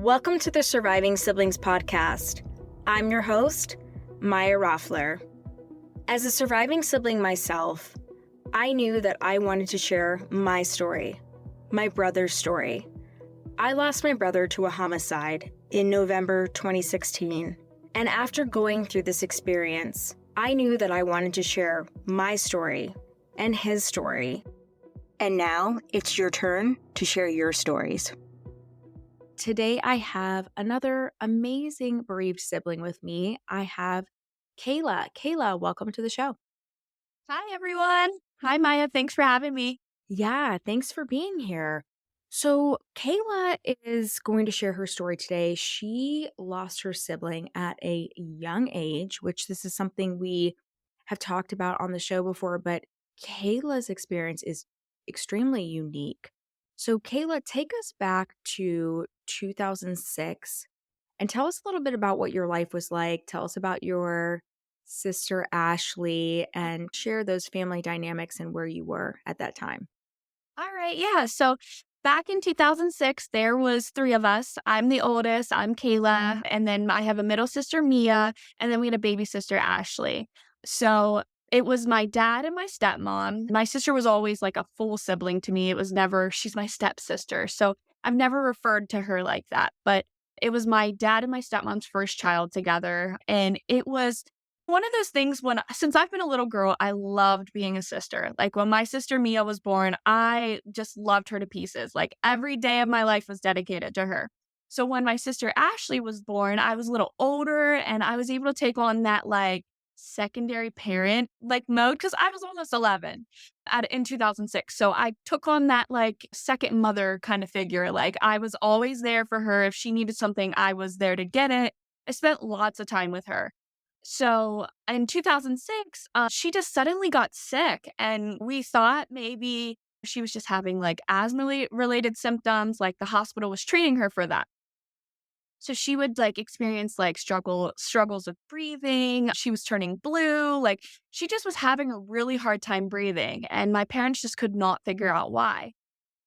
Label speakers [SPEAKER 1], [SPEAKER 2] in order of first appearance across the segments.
[SPEAKER 1] Welcome to the Surviving Siblings podcast. I'm your host, Maya Roffler. As a surviving sibling myself, I knew that I wanted to share my story, my brother's story. I lost my brother to a homicide in November 2016, and after going through this experience, I knew that I wanted to share my story and his story. And now it's your turn to share your stories. Today, I have another amazing bereaved sibling with me. I have Kayla. Kayla, welcome to the show.
[SPEAKER 2] Hi, everyone. Hi, Maya. Thanks for having me.
[SPEAKER 1] Yeah, thanks for being here. So, Kayla is going to share her story today. She lost her sibling at a young age, which this is something we have talked about on the show before, but Kayla's experience is extremely unique. So, Kayla, take us back to 2006 and tell us a little bit about what your life was like. Tell us about your sister, Ashley, and share those family dynamics and where you were at that time.
[SPEAKER 2] All right. Yeah. So back in 2006, there was three of us. I'm the oldest. I'm Kayla. And then I have a middle sister, Mia. And then we had a baby sister, Ashley. So it was my dad and my stepmom. My sister was always like a full sibling to me. It was never, she's my stepsister. So I've never referred to her like that. But it was my dad and my stepmom's first child together. And it was one of those things since I've been a little girl, I loved being a sister. Like when my sister Mia was born, I just loved her to pieces. Like every day of my life was dedicated to her. So when my sister Ashley was born, I was a little older and I was able to take on that like secondary parent like mode because I was almost 11 in 2006. So I took on that like second mother kind of figure. Like I was always there for her. If she needed something, I was there to get it. I spent lots of time with her. So in 2006, she just suddenly got sick, and we thought maybe she was just having like asthma related symptoms, like the hospital was treating her for that. So she would like experience like struggles with breathing. She was turning blue. Like she just was having a really hard time breathing. And my parents just could not figure out why.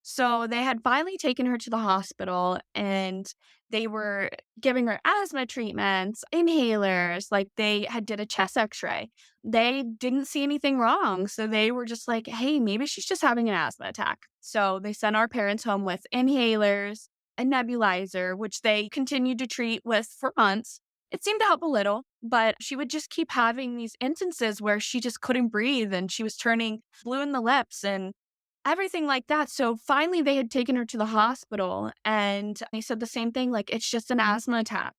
[SPEAKER 2] So they had finally taken her to the hospital and they were giving her asthma treatments, inhalers, like they had did a chest x-ray. They didn't see anything wrong. So they were just like, hey, maybe she's just having an asthma attack. So they sent our parents home with inhalers, a nebulizer, which they continued to treat with for months. It seemed to help a little, but she would just keep having these instances where she just couldn't breathe and she was turning blue in the lips and everything like that. So finally, they had taken her to the hospital and they said the same thing, like, it's just an asthma attack.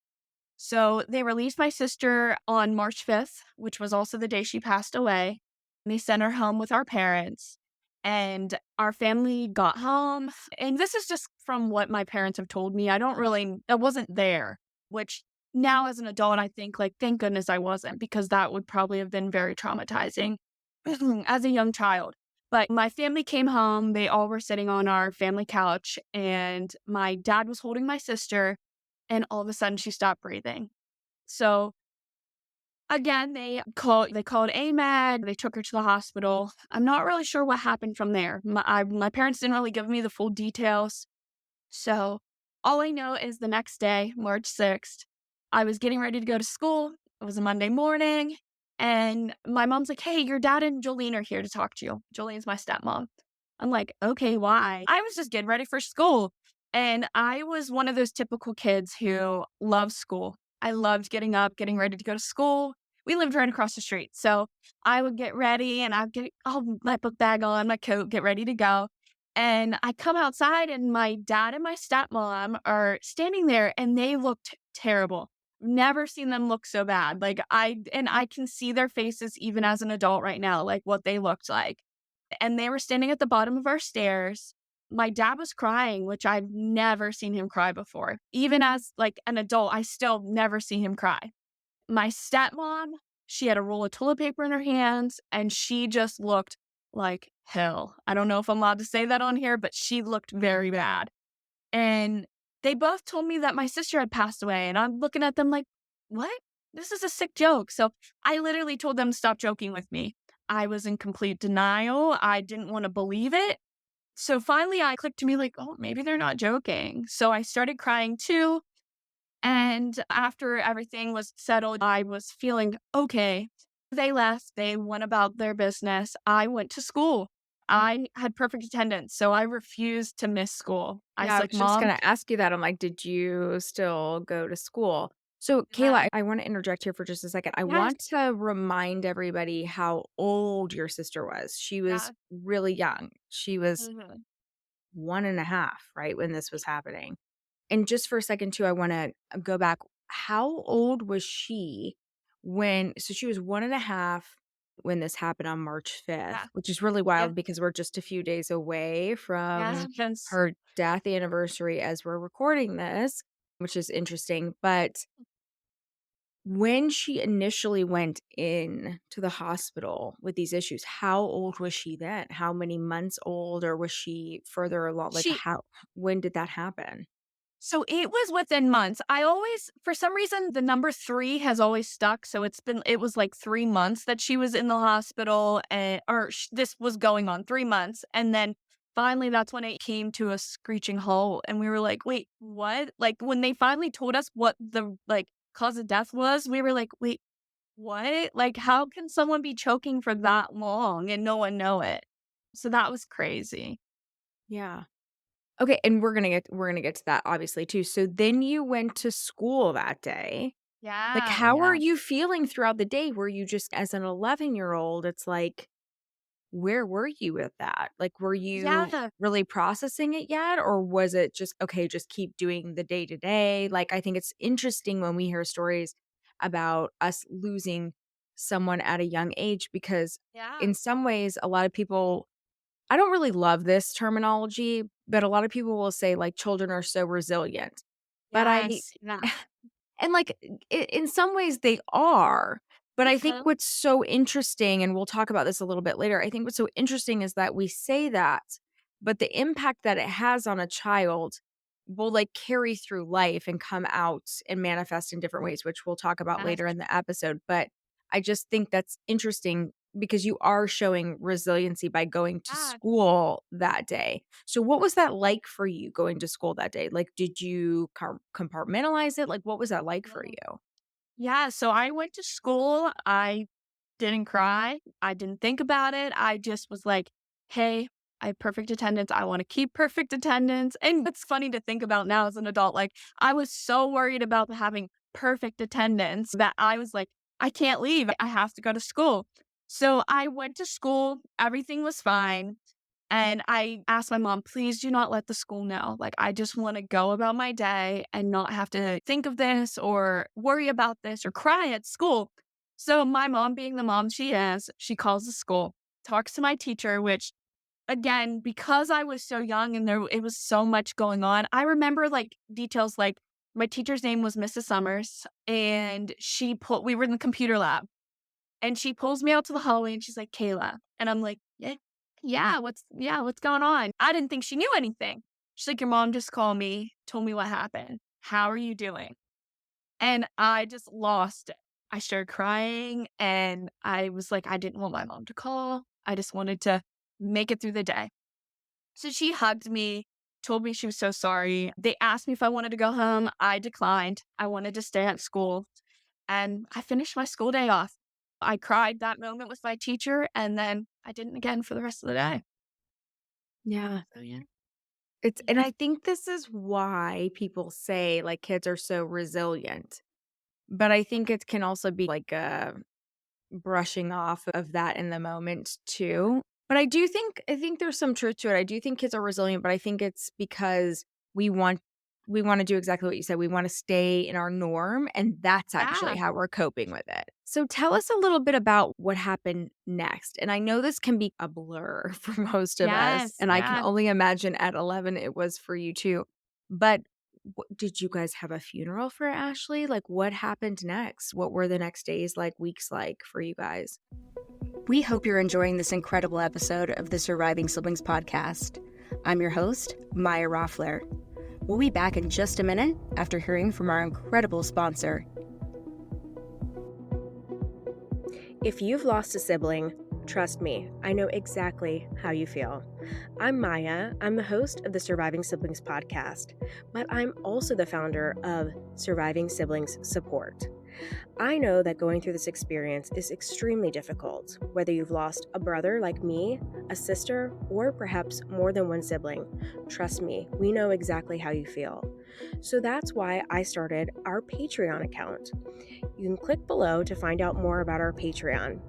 [SPEAKER 2] So they released my sister on March 5th, which was also the day she passed away. They sent her home with our parents and our family got home. And this is just from what my parents have told me. I wasn't there, which now as an adult, I think, like, thank goodness I wasn't because that would probably have been very traumatizing as a young child. But my family came home. They all were sitting on our family couch, and my dad was holding my sister, and all of a sudden she stopped breathing. So again, they called AMAG. They took her to the hospital. I'm not really sure what happened from there. My parents didn't really give me the full details. So all I know is the next day, March 6th, I was getting ready to go to school. It was a Monday morning. And my mom's like, hey, your dad and Jolene are here to talk to you. Jolene's my stepmom. I'm like, okay, why? I was just getting ready for school. And I was one of those typical kids who loves school. I loved getting up, getting ready to go to school. We lived right across the street. So I would get ready and I'd get all my book bag on, my coat, get ready to go. And I come outside and my dad and my stepmom are standing there and they looked terrible. Never seen them look so bad. I can see their faces even as an adult right now, like what they looked like. And they were standing at the bottom of our stairs. My dad was crying, which I've never seen him cry before. Even as like an adult, I still never see him cry. My stepmom, she had a roll of toilet paper in her hands and she just looked like hell. I don't know if I'm allowed to say that on here, but she looked very bad. And they both told me that my sister had passed away. And I'm looking at them like, what? This is a sick joke. So I literally told them to stop joking with me. I was in complete denial. I didn't want to believe it. So finally I clicked to me like, oh, maybe they're not joking. So I started crying too. And after everything was settled, I was feeling okay. They left, they went about their business. I went to school. I had perfect attendance, so I refused to miss school. I
[SPEAKER 1] Yeah,
[SPEAKER 2] was
[SPEAKER 1] I
[SPEAKER 2] like,
[SPEAKER 1] was just
[SPEAKER 2] Mom,
[SPEAKER 1] gonna ask you that. I'm like, did you still go to school? So, Kayla,
[SPEAKER 2] yeah,
[SPEAKER 1] I want to interject here for just a second. I
[SPEAKER 2] yes,
[SPEAKER 1] want to remind everybody how old your sister was. She was
[SPEAKER 2] yeah,
[SPEAKER 1] really young. She was
[SPEAKER 2] mhm.
[SPEAKER 1] 1.5, right, when this was happening. And just for a second too, I wanna go back. How old was she so she was 1.5 when this happened on March
[SPEAKER 2] Yeah,
[SPEAKER 1] 5th, which is really
[SPEAKER 2] yeah,
[SPEAKER 1] wild because we're just a few days away
[SPEAKER 2] yeah,
[SPEAKER 1] from
[SPEAKER 2] yes.
[SPEAKER 1] her death anniversary as we're recording this, which is interesting. But when she initially went in to the hospital with these issues, how old was she then? How many months old, or was she further along? Like,
[SPEAKER 2] She
[SPEAKER 1] when did that happen?
[SPEAKER 2] So it was within months. I always for some reason, the number 3 has always stuck, so it was, like, 3 months that she was in the hospital, and or sh this was going on 3 months, and then finally, that's when it came to a screeching halt, and we were like, "Wait, what?" Like, when they finally told us what the, like, cause of death was, we were like, "Wait, what? Like, how can someone be choking for that long and no one know it?" So that was crazy.
[SPEAKER 1] Yeah. Okay, and we're gonna get to that obviously too. So then you went to school that day. Like,
[SPEAKER 2] Yeah,
[SPEAKER 1] how are
[SPEAKER 2] yeah.
[SPEAKER 1] you feeling throughout the day? Were you just as an 11-year-old, it's like, where were you with that? Like, were you
[SPEAKER 2] Yeah,
[SPEAKER 1] really processing it yet? Or was it just, okay, just keep doing the day to day? Like, I think it's interesting when we hear stories about us losing someone at a young age because
[SPEAKER 2] yeah.
[SPEAKER 1] in some ways, a lot of people I don't really love this terminology, but a lot of people will say, like, children are so resilient. But I
[SPEAKER 2] Yes, yeah.
[SPEAKER 1] and, like, in some ways they are, but I think
[SPEAKER 2] Mhm.
[SPEAKER 1] what's so interesting, and we'll talk about this a little bit later, I think what's so interesting is that we say that, but the impact that it has on a child will, like, carry through life and come out and manifest in different ways, which we'll talk about
[SPEAKER 2] Yes,
[SPEAKER 1] later in the episode, but I just think that's interesting because you are showing resiliency by going to
[SPEAKER 2] yeah,
[SPEAKER 1] school that day. So what was that like for you going to school that day? Like, did you compartmentalize it? Like, what was that like for
[SPEAKER 2] yeah.
[SPEAKER 1] you?
[SPEAKER 2] Yeah, so I went to school, I didn't cry, I didn't think about it, I just was like, "Hey, I have perfect attendance, I wanna keep perfect attendance," and it's funny to think about now as an adult, like, I was so worried about having perfect attendance that I was like, "I can't leave, I have to go to school." So I went to school, everything was fine. And I asked my mom, please do not let the school know. Like, I just want to go about my day and not have to think of this or worry about this or cry at school. So, my mom, being the mom she is, she calls the school, talks to my teacher, which, again, because I was so young and it was so much going on, I remember like details like my teacher's name was Mrs. Summers, and we were in the computer lab and she pulls me out to the hallway and she's like, "Kayla." And I'm like, yeah, what's going on?" I didn't think she knew anything. She's like, "Your mom just called me, told me what happened. How are you doing?" And I just lost it. I started crying and I was like, I didn't want my mom to call. I just wanted to make it through the day. So she hugged me, told me she was so sorry. They asked me if I wanted to go home. I declined. I wanted to stay at school. And I finished my school day off. I cried that moment with my teacher, and then I didn't again for the rest of the day.
[SPEAKER 1] Yeah.
[SPEAKER 2] So, yeah.
[SPEAKER 1] And
[SPEAKER 2] Yeah.
[SPEAKER 1] I think this is why people say, like, kids are so resilient. But I think it can also be like a brushing off of that in the moment too. But I think there's some truth to it. I do think kids are resilient, but I think it's because we want we want to do exactly what you said. We want to stay in our norm, and that's actually
[SPEAKER 2] Yeah.
[SPEAKER 1] how we're coping with it. So tell us a little bit about what happened next. And I know this can be a blur for most of us,
[SPEAKER 2] Yes.
[SPEAKER 1] and I can
[SPEAKER 2] Yeah.
[SPEAKER 1] only imagine at 11 it was for you too. But did you guys have a funeral for Ashley? Like, what happened next? What were the next days like, weeks like for you guys? We hope you're enjoying this incredible episode of the Surviving Siblings podcast. I'm your host, Maya Roffler. We'll be back in just a minute after hearing from our incredible sponsor. If you've lost a sibling, Trust me, I know exactly how you feel. I'm Maya. I'm the host of the Surviving Siblings podcast, but I'm also the founder of Surviving Siblings Support. I know that going through this experience is extremely difficult, whether you've lost a brother like me, a sister, or perhaps more than one sibling. Trust me, we know exactly how you feel. So that's why I started our Patreon account. You can click below to find out more about our Patreon.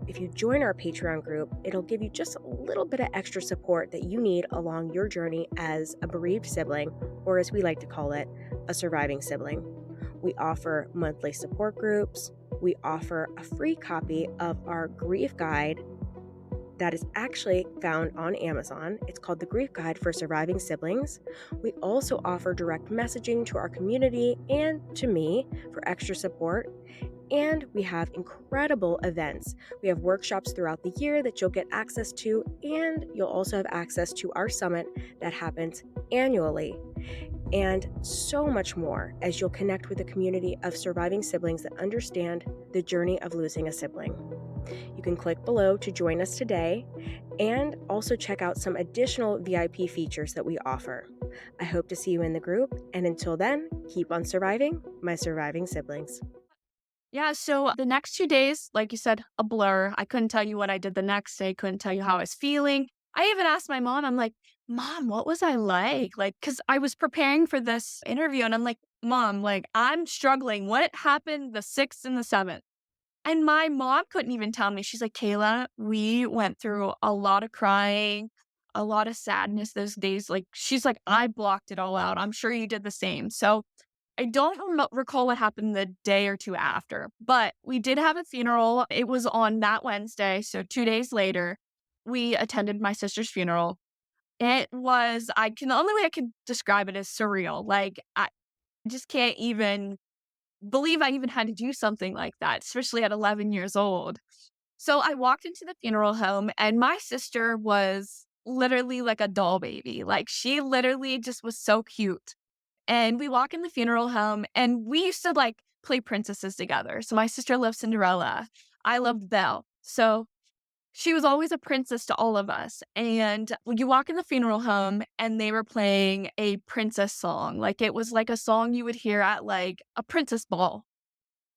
[SPEAKER 1] If you join our Patreon group, it'll give you just a little bit of extra support that you need along your journey as a bereaved sibling, or as we like to call it, a surviving sibling. We offer monthly support groups. We offer a free copy of our grief guide that is actually found on Amazon. It's called the Grief Guide for Surviving Siblings. We also offer direct messaging to our community and to me for extra support. And we have incredible events. We have workshops throughout the year that you'll get access to, and you'll also have access to our summit that happens annually. And so much more as you'll connect with a community of surviving siblings that understand the journey of losing a sibling. You can click below to join us today and also check out some additional VIP features that we offer. I hope to see you in the group, and until then, keep on surviving, my surviving siblings.
[SPEAKER 2] Yeah, so the next 2 days, like you said, a blur. I couldn't tell you what I did the next day, couldn't tell you how I was feeling. I even asked my mom, I'm like, Mom, what was I like? Like, because I was preparing for this interview and I'm like, Mom, like, I'm struggling. What happened the 6th and the 7th? And my mom couldn't even tell me. She's like, Kayla, we went through a lot of crying, a lot of sadness those days. Like, she's like, I blocked it all out. I'm sure you did the same. So I don't recall what happened the day or two after, but we did have a funeral. It was on that Wednesday. So 2 days later, we attended my sister's funeral. It was, the only way I can describe it is surreal. Like, I just can't even believe I even had to do something like that, especially at 11 years old. So I walked into the funeral home and my sister was literally like a doll baby. Like, she literally just was so cute. And we walk in the funeral home and we used to like play princesses together. So my sister loved Cinderella. I loved Belle. So she was always a princess to all of us. And you walk in the funeral home and they were playing a princess song. Like, it was like a song you would hear at like a princess ball.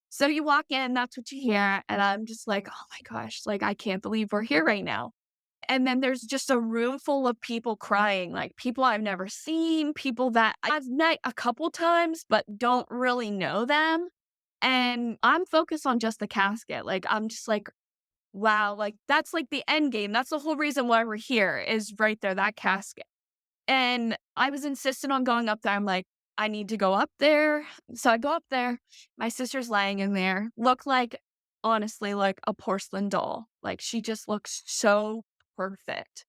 [SPEAKER 2] So you walk in, that's what you hear. And I'm just like, oh my gosh, like, I can't believe we're here right now. And then there's just a room full of people crying, like people I've never seen, people that I've met a couple times, but don't really know them. And I'm focused on just the casket. Like, I'm just like, wow, like, that's like the end game. That's the whole reason why we're here is right there, that casket. And I was insistent on going up there. I'm like, I need to go up there. So I go up there. My sister's laying in there, looked like, honestly, like a porcelain doll. Like, she just looks so perfect.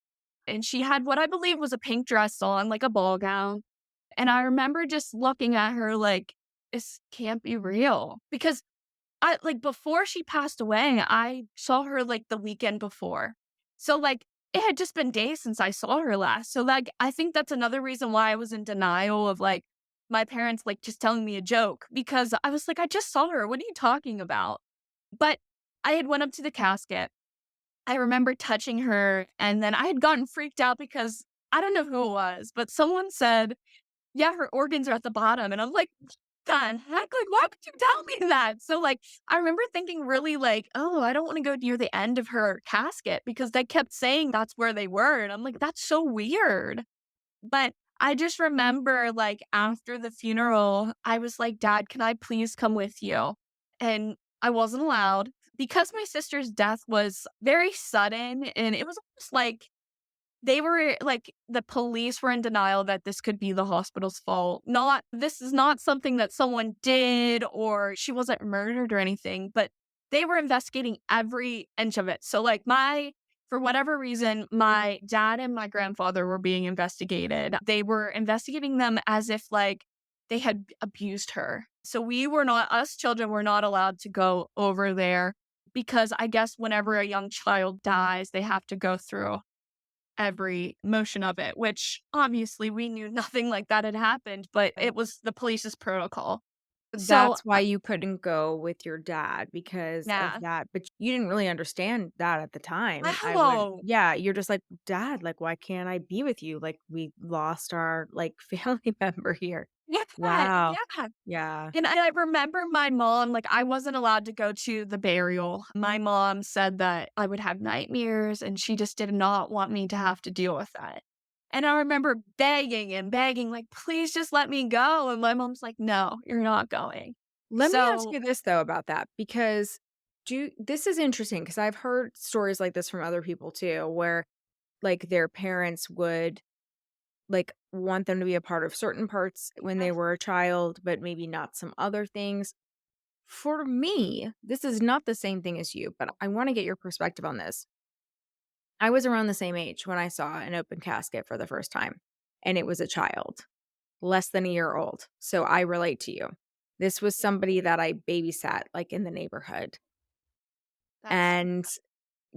[SPEAKER 2] And she had what I believe was a pink dress on, like a ball gown. And I remember just looking at her like, this can't be real. Because I like before she passed away, I saw her like the weekend before. So like it had just been days since I saw her last. So like I think that's another reason why I was in denial of like my parents like just telling me a joke because I was like, I just saw her. What are you talking about? But I had went up to the casket. I remember touching her and then I had gotten freaked out because I don't know who it was, but someone said, yeah, her organs are at the bottom. And I'm like, the heck? Like, why would you tell me that? So, like, I remember thinking really like, oh, I don't want to go near the end of her casket because they kept saying that's where they were. And I'm like, that's so weird. But I just remember, like, after the funeral, I was like, Dad, can I please come with you? And I wasn't allowed because my sister's death was very sudden. And it was almost like, they were like, the police were in denial that this could be the hospital's fault. Not, this is not something that someone did or she wasn't murdered or anything, but they were investigating every inch of it. So, like, for whatever reason, my dad and my grandfather were being investigated. They were investigating them as if, like, they had abused her. So, us children were not allowed to go over there because I guess whenever a young child dies, they have to go through every motion of it, which obviously we knew nothing like that had happened, but it was the police's protocol. So,
[SPEAKER 1] That's why you couldn't go with your dad because of
[SPEAKER 2] yeah.
[SPEAKER 1] that, but you didn't really understand that at the time, I would
[SPEAKER 2] Oh,
[SPEAKER 1] yeah, you're just like, "Dad, like, why can't I be with you? Like, we lost our, like, family member here."
[SPEAKER 2] yeah,
[SPEAKER 1] Wow.
[SPEAKER 2] yeah.
[SPEAKER 1] Yeah.
[SPEAKER 2] And I remember my mom, like, I wasn't allowed to go to the burial. My mom said that I would have nightmares, and she just did not want me to have to deal with that. And I remember begging and begging, like, "Please just let me go." And my mom's like, "No, you're not going."
[SPEAKER 1] Let me ask
[SPEAKER 2] So
[SPEAKER 1] you this though about that because this is interesting because I've heard stories like this from other people too, where like their parents would like want them to be a part of certain parts when they were a child, but maybe not some other things. For me, this is not the same thing as you, but I want to get your perspective on this. I was around the same age when I saw an open casket for the first time, and it was a child, less than a year old. So I relate to you. This was somebody that I babysat like in the neighborhood
[SPEAKER 2] that's
[SPEAKER 1] and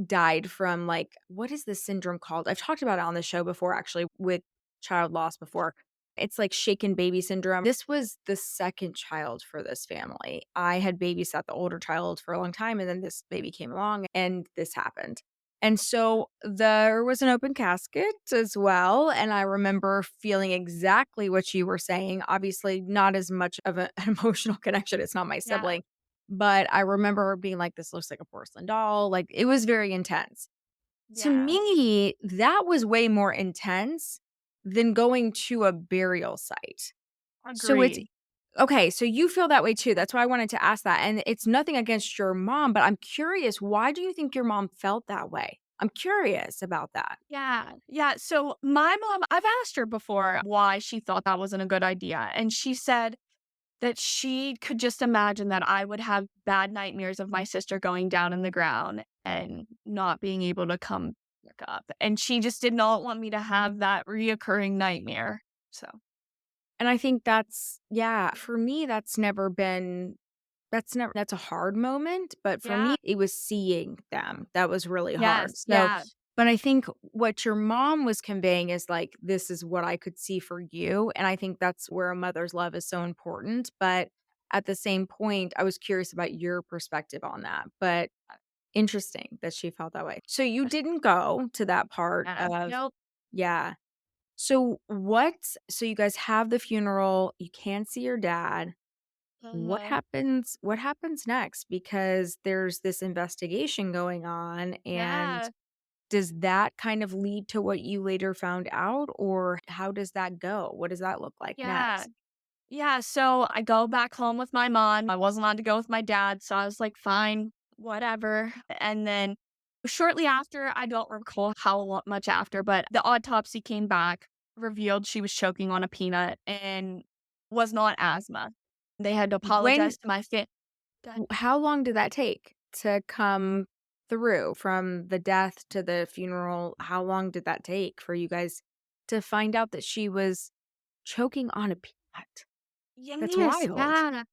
[SPEAKER 1] died from like what is this syndrome called? I've talked about it on the show before actually with child loss before. It's like shaken baby syndrome. This was the second child for this family. I had babysat the older child for a long time and then this baby came along and this happened. And so there was an open casket as well. And I remember feeling exactly what you were saying. Obviously, not as much of an emotional connection. It's not my
[SPEAKER 2] yeah,
[SPEAKER 1] sibling, but I remember being like, this looks like a porcelain doll. Like it was very intense. To
[SPEAKER 2] yeah,
[SPEAKER 1] me, that was way more intense than going to a burial site. So it's
[SPEAKER 2] agreed.
[SPEAKER 1] okay. So you feel that way too. That's why I wanted to ask that. And it's nothing against your mom, but I'm curious, why do you think your mom felt that way? I'm curious about that.
[SPEAKER 2] Yeah, yeah. So my mom, I've asked her before why she thought that wasn't a good idea. And she said that she could just imagine that I would have bad nightmares of my sister going down in the ground and not being able to come back up. And she just did not want me to have that reoccurring nightmare. So,
[SPEAKER 1] And I think that's, yeah, for me, that's a hard moment, but for
[SPEAKER 2] yeah.
[SPEAKER 1] me, it was seeing them that was really hard.
[SPEAKER 2] Yes.
[SPEAKER 1] So,
[SPEAKER 2] Yeah.
[SPEAKER 1] but I think what your mom was conveying is like, this is what I could see for you. And I think that's where a mother's love is so important. But at the same point, I was curious about your perspective on that. But interesting that she felt that way. So you didn't go to that part
[SPEAKER 2] Yeah.
[SPEAKER 1] of,
[SPEAKER 2] Nope.
[SPEAKER 1] yeah. So you guys have the funeral, you can't see your dad.
[SPEAKER 2] Mhm.
[SPEAKER 1] What happens next? Because there's this investigation going on, and
[SPEAKER 2] Yeah.
[SPEAKER 1] does that kind of lead to what you later found out, or how does that go? What does that look like
[SPEAKER 2] Yeah.
[SPEAKER 1] next?
[SPEAKER 2] Yeah, so I go back home with my mom. I wasn't allowed to go with my dad, so I was like, "Fine, whatever." And then shortly after, I don't recall how much after, but the autopsy came back, revealed she was choking on a peanut and was not asthma. They had to
[SPEAKER 1] When
[SPEAKER 2] apologize to my
[SPEAKER 1] how long did that take to come through from the death to the funeral? How long did that take for you guys to find out that she was choking on a peanut? That's
[SPEAKER 2] Yes,
[SPEAKER 1] wild.
[SPEAKER 2] yeah.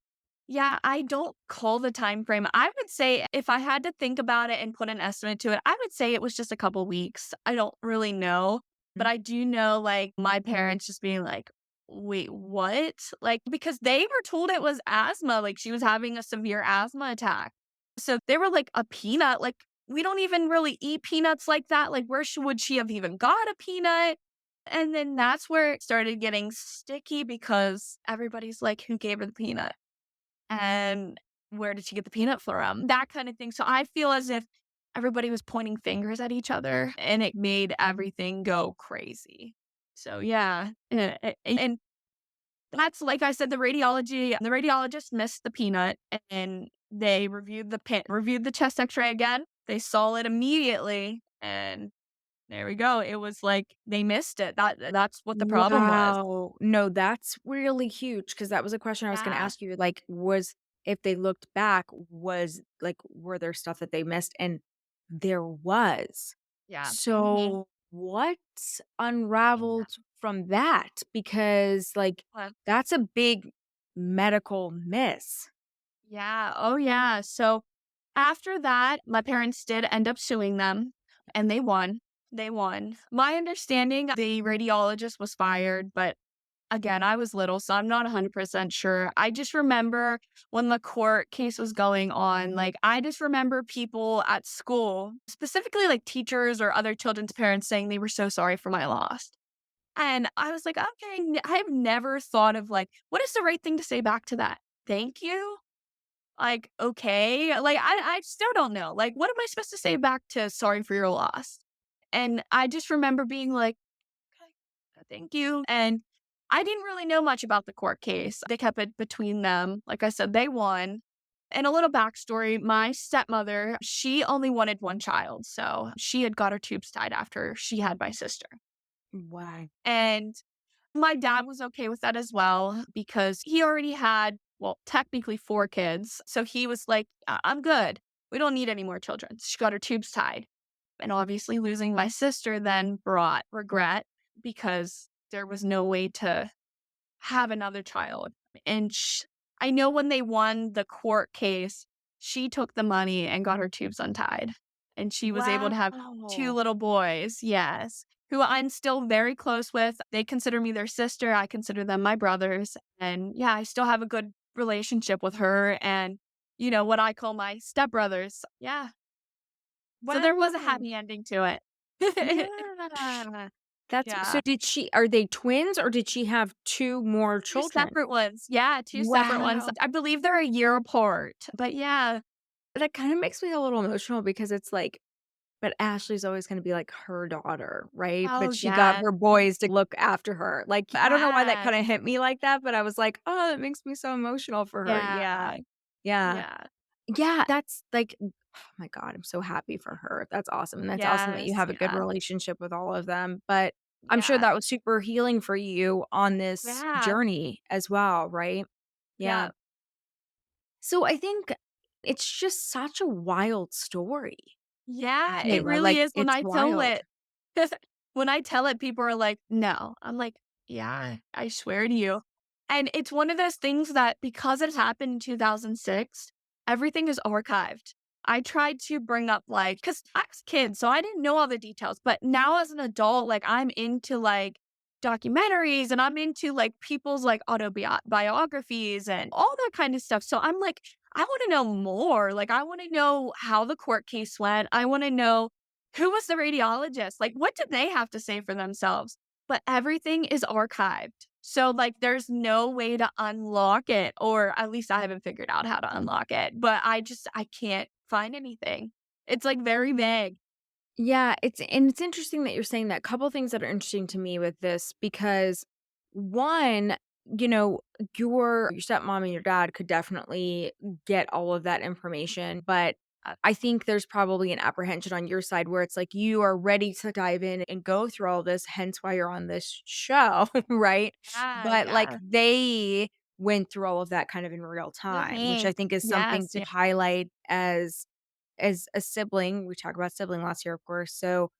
[SPEAKER 2] Yeah, I don't call the time frame. I would say if I had to think about it and put an estimate to it, I would say it was just a couple weeks. I don't really know, but
[SPEAKER 1] Mm.
[SPEAKER 2] I do know like my parents just being like, "Wait, what?" Like because they were told it was asthma, like she was having a severe asthma attack. So they were like a peanut, like we don't even really eat peanuts like that. Like where would she have even got a peanut? And then that's where it started getting sticky because everybody's like, "Who gave her the peanut?" And where did she get the peanut from? That kind of thing. So I feel as if everybody was pointing fingers at each other and it made everything go crazy. So yeah. And that's like I said, the radiologist missed the peanut and they reviewed the chest x-ray again. They saw it immediately and there we go. It was like they missed it. That's what the problem was.
[SPEAKER 1] Wow. No, that's really huge because that was a question I was gonna
[SPEAKER 2] Yeah.
[SPEAKER 1] ask you, like, was if they looked back, was like, were there stuff that they missed? And there was.
[SPEAKER 2] Yeah. Mhm.
[SPEAKER 1] So, what unraveled from that? Because, like,
[SPEAKER 2] Yeah.
[SPEAKER 1] that's a big medical miss.
[SPEAKER 2] Yeah. Oh, yeah. So after that, my parents did end up suing them and they won. They won. My understanding, the radiologist was fired, but Again, I was little, so I'm not 100% sure. I just remember when the court case was going on, like, I just remember people at school, specifically like teachers or other children's parents saying they were so sorry for my loss. And I was like, okay, I've never thought of like, what is the right thing to say back to that? Thank you? Like, okay. Like, I still don't know. Like, what am I supposed to say back to sorry for your loss? And I just remember being like, okay, thank you. And I didn't really know much about the court case. They kept it between them. Like I said, they won. And a little backstory, my stepmother, she only wanted one child. So she had got her tubes tied after she had my sister.
[SPEAKER 3] Wow.
[SPEAKER 2] And my dad was okay with that as well because he already had, well, technically 4 kids. So he was like, I'm good. We don't need any more children." She got her tubes tied. And obviously, losing my sister then brought regret because there was no way to have another child. And I know when they won the court case, she took the money and got her tubes untied. And she was able to have 2
[SPEAKER 3] Wow.
[SPEAKER 2] little boys, yes, who I'm still very close with. They consider me their sister. I consider them my brothers. And yeah, I still have a good relationship with her and, what I call my stepbrothers. Yeah. So there was a
[SPEAKER 3] Wow.
[SPEAKER 2] happy ending to it.
[SPEAKER 3] Yeah. That's so
[SPEAKER 2] Yeah.
[SPEAKER 3] are they twins or did she have 2 more
[SPEAKER 2] 2
[SPEAKER 3] children?
[SPEAKER 2] separate ones. Yeah, 2 separate ones.
[SPEAKER 3] Wow.
[SPEAKER 2] I believe they're a year apart, but yeah.
[SPEAKER 3] That kinda makes me a little emotional because it's like but Ashley's always gonna be like her daughter, right?
[SPEAKER 2] Oh,
[SPEAKER 3] But she got
[SPEAKER 2] yeah.
[SPEAKER 3] her boys to look after her. Like, I don't know why that kinda
[SPEAKER 2] Yes.
[SPEAKER 3] hit me like that, but I was like, "Oh, that makes me so emotional for her." Yeah.
[SPEAKER 2] Yeah.
[SPEAKER 3] Yeah.
[SPEAKER 2] Yeah.
[SPEAKER 3] Yeah, that's like oh my god, I'm so happy for her. That's awesome, and that's awesome that you
[SPEAKER 2] Yes,
[SPEAKER 3] have a good
[SPEAKER 2] yeah.
[SPEAKER 3] relationship with all of them, but I'm sure
[SPEAKER 2] Yeah.
[SPEAKER 3] that was super healing for you on this
[SPEAKER 2] Yeah.
[SPEAKER 3] journey as well, right? Yeah.
[SPEAKER 2] Yeah.
[SPEAKER 3] So I think it's just such a wild story,
[SPEAKER 2] Yeah, it
[SPEAKER 3] Kayla,
[SPEAKER 2] really
[SPEAKER 3] like,
[SPEAKER 2] is when
[SPEAKER 3] it's
[SPEAKER 2] I tell
[SPEAKER 3] wild.
[SPEAKER 2] it. 'Cause when I tell it, people are like, "No." I'm like, "Yeah, I swear to you." And it's one of those things that because it happened in 2006, everything is archived. I tried to bring up, like, because I was a kid, so I didn't know all the details, but now as an adult, like, I'm into, like, documentaries and I'm into, like, people's, like, biographies and all that kind of stuff. So I'm like, I wanna know more. Like, I wanna know how the court case went. I wanna know who was the radiologist? Like, what did they have to say for themselves? But everything is archived. So, like, there's no way to unlock it, or at least I haven't figured out how to unlock it, but I can't find anything. It's, like, very vague.
[SPEAKER 3] Yeah, it's interesting that you're saying that. Couple things that are interesting to me with this because one, you know, your stepmom and your dad could definitely get all of that information, but I think there's probably an apprehension on your side where it's like you are ready to dive in and go through all this, hence why you're on this show, right?
[SPEAKER 2] Yeah,
[SPEAKER 3] But like
[SPEAKER 2] yeah.
[SPEAKER 3] they went through all of that kind of in real time, which I
[SPEAKER 2] Mhm.
[SPEAKER 3] think is something
[SPEAKER 2] Yes,
[SPEAKER 3] to
[SPEAKER 2] yeah,
[SPEAKER 3] highlight as a sibling. We talked about sibling loss here, of course. So,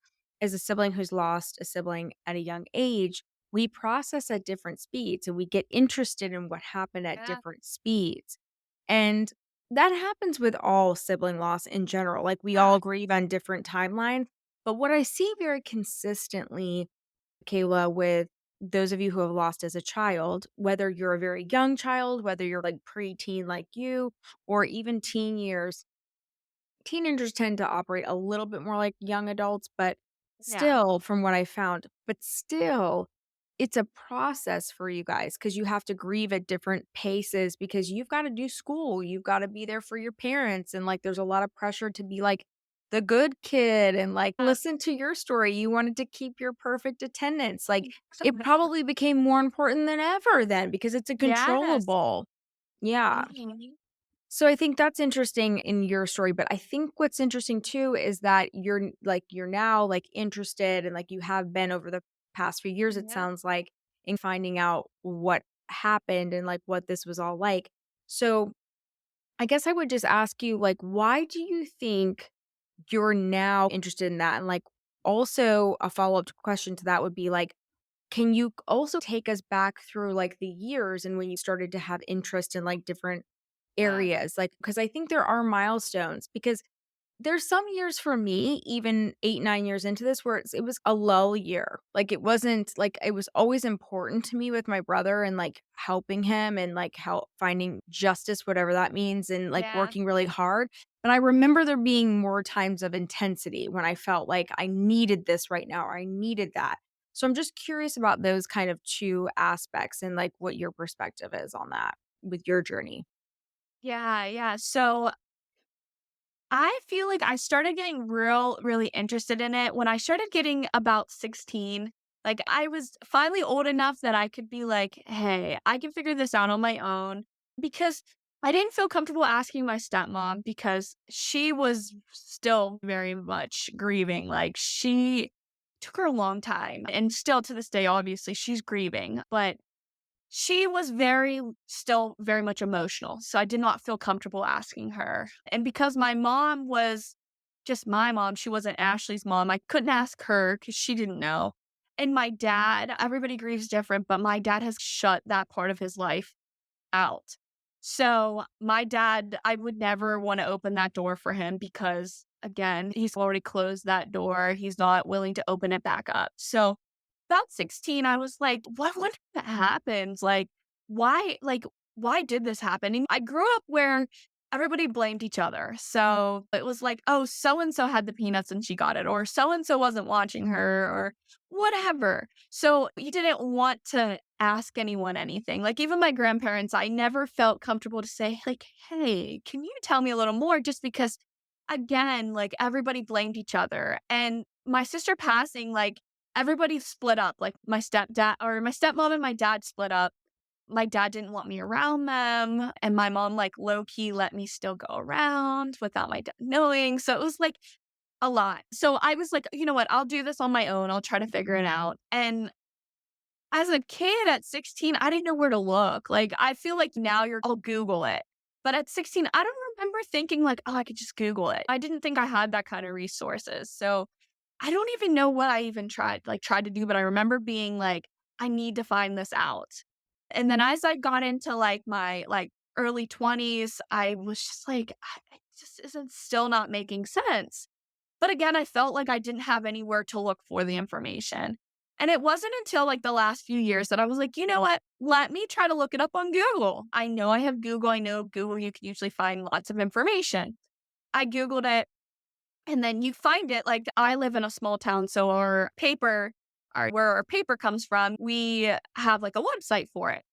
[SPEAKER 3] as a sibling who's lost a sibling at a young age, we process at different speeds and we get interested in what happened at
[SPEAKER 2] yeah,
[SPEAKER 3] different speeds. And that happens with all sibling loss in general. Like, we
[SPEAKER 2] yeah,
[SPEAKER 3] all grieve on different timelines. But what I see very consistently, Kayla, with those of you who have lost as a child, whether you're a very young child, whether you're like preteen like you, or even teen years, teenagers tend to operate a little bit more like young adults, but
[SPEAKER 2] yeah,
[SPEAKER 3] still, from what I found, but still, it's a process for you guys because you have to grieve at different paces because you've got to do school. You've got to be there for your parents. And like, there's a lot of pressure to be like the good kid and like
[SPEAKER 2] yeah.
[SPEAKER 3] listen to your story. You wanted to keep your perfect attendance. Like, it probably became more important than ever then because it's a
[SPEAKER 2] Yes.
[SPEAKER 3] controllable. Yeah.
[SPEAKER 2] Mhm.
[SPEAKER 3] So I think that's interesting in your story, but I think what's interesting too is that you're now like interested and like you have been over the past few years, it
[SPEAKER 2] Yeah,
[SPEAKER 3] sounds like, in finding out what happened and like what this was all like. So I guess I would just ask you, like, why do you think you're now interested in that? And like also a follow-up question to that would be like, can you also take us back through, like, the years and when you started to have interest in, like, different
[SPEAKER 2] yeah,
[SPEAKER 3] areas? Like, because I think there are milestones because there's some years for me, even 8, 9 years into this, where it was a lull year. Like, it wasn't like it was always important to me with my brother and, like, helping him and, like, help finding justice, whatever that means, and, like,
[SPEAKER 2] Yeah.
[SPEAKER 3] working really hard. But I remember there being more times of intensity when I felt like I needed this right now, or I needed that. So I'm just curious about those kind of 2 aspects and, like, what your perspective is on that with your journey.
[SPEAKER 2] Yeah, yeah. So I feel like I started getting really interested in it when I started getting about 16. Like, I was finally old enough that I could be like, hey, I can figure this out on my own because I didn't feel comfortable asking my stepmom because she was still very much grieving. Like, she took her a long time and still to this day, obviously, she's grieving, but she was still very much emotional, so I did not feel comfortable asking her, and because my mom was just my mom, she wasn't Ashley's mom, I couldn't ask her because she didn't know, and my dad, everybody grieves different, but my dad has shut that part of his life out. So, my dad, I would never wanna open that door for him because, again, he's already closed that door, he's not willing to open it back up. So, about 16, I was like, "What happened? Why did this happen?" And I grew up where everybody blamed each other. So, it was like, "Oh, so and so had the peanuts and she got it," or "So and so wasn't watching her," or whatever. So, you didn't want to ask anyone anything. Like, even my grandparents, I never felt comfortable to say, like, "Hey, can you tell me a little more?" Just because, again, like, everybody blamed each other. And my sister passing, like, everybody split up. Like, my stepmom and my dad split up. My dad didn't want me around them, and my mom, like, low key let me still go around without my dad knowing. So it was, like, a lot. So I was like, "You know what? I'll do this on my own. I'll try to figure it out." And as a kid at 16, I didn't know where to look. Like, I feel like now I'll Google it. But at 16, I don't remember thinking like, "Oh, I could just Google it." I didn't think I had that kind of resources. So, I don't even know what I even tried to do, but I remember being like, "I need to find this out." And then as I got into, like, my, like, early 20s, I was just like, It just isn't still not making sense." But again, I felt like I didn't have anywhere to look for the information. And it wasn't until like the last few years that I was like, you know what? Let me try to look it up on Google. I know I have Google. I know Google, you can usually find lots of information. I Googled it and then you find it. Like, I live in a small town. So where our paper comes from, we have like a website for it.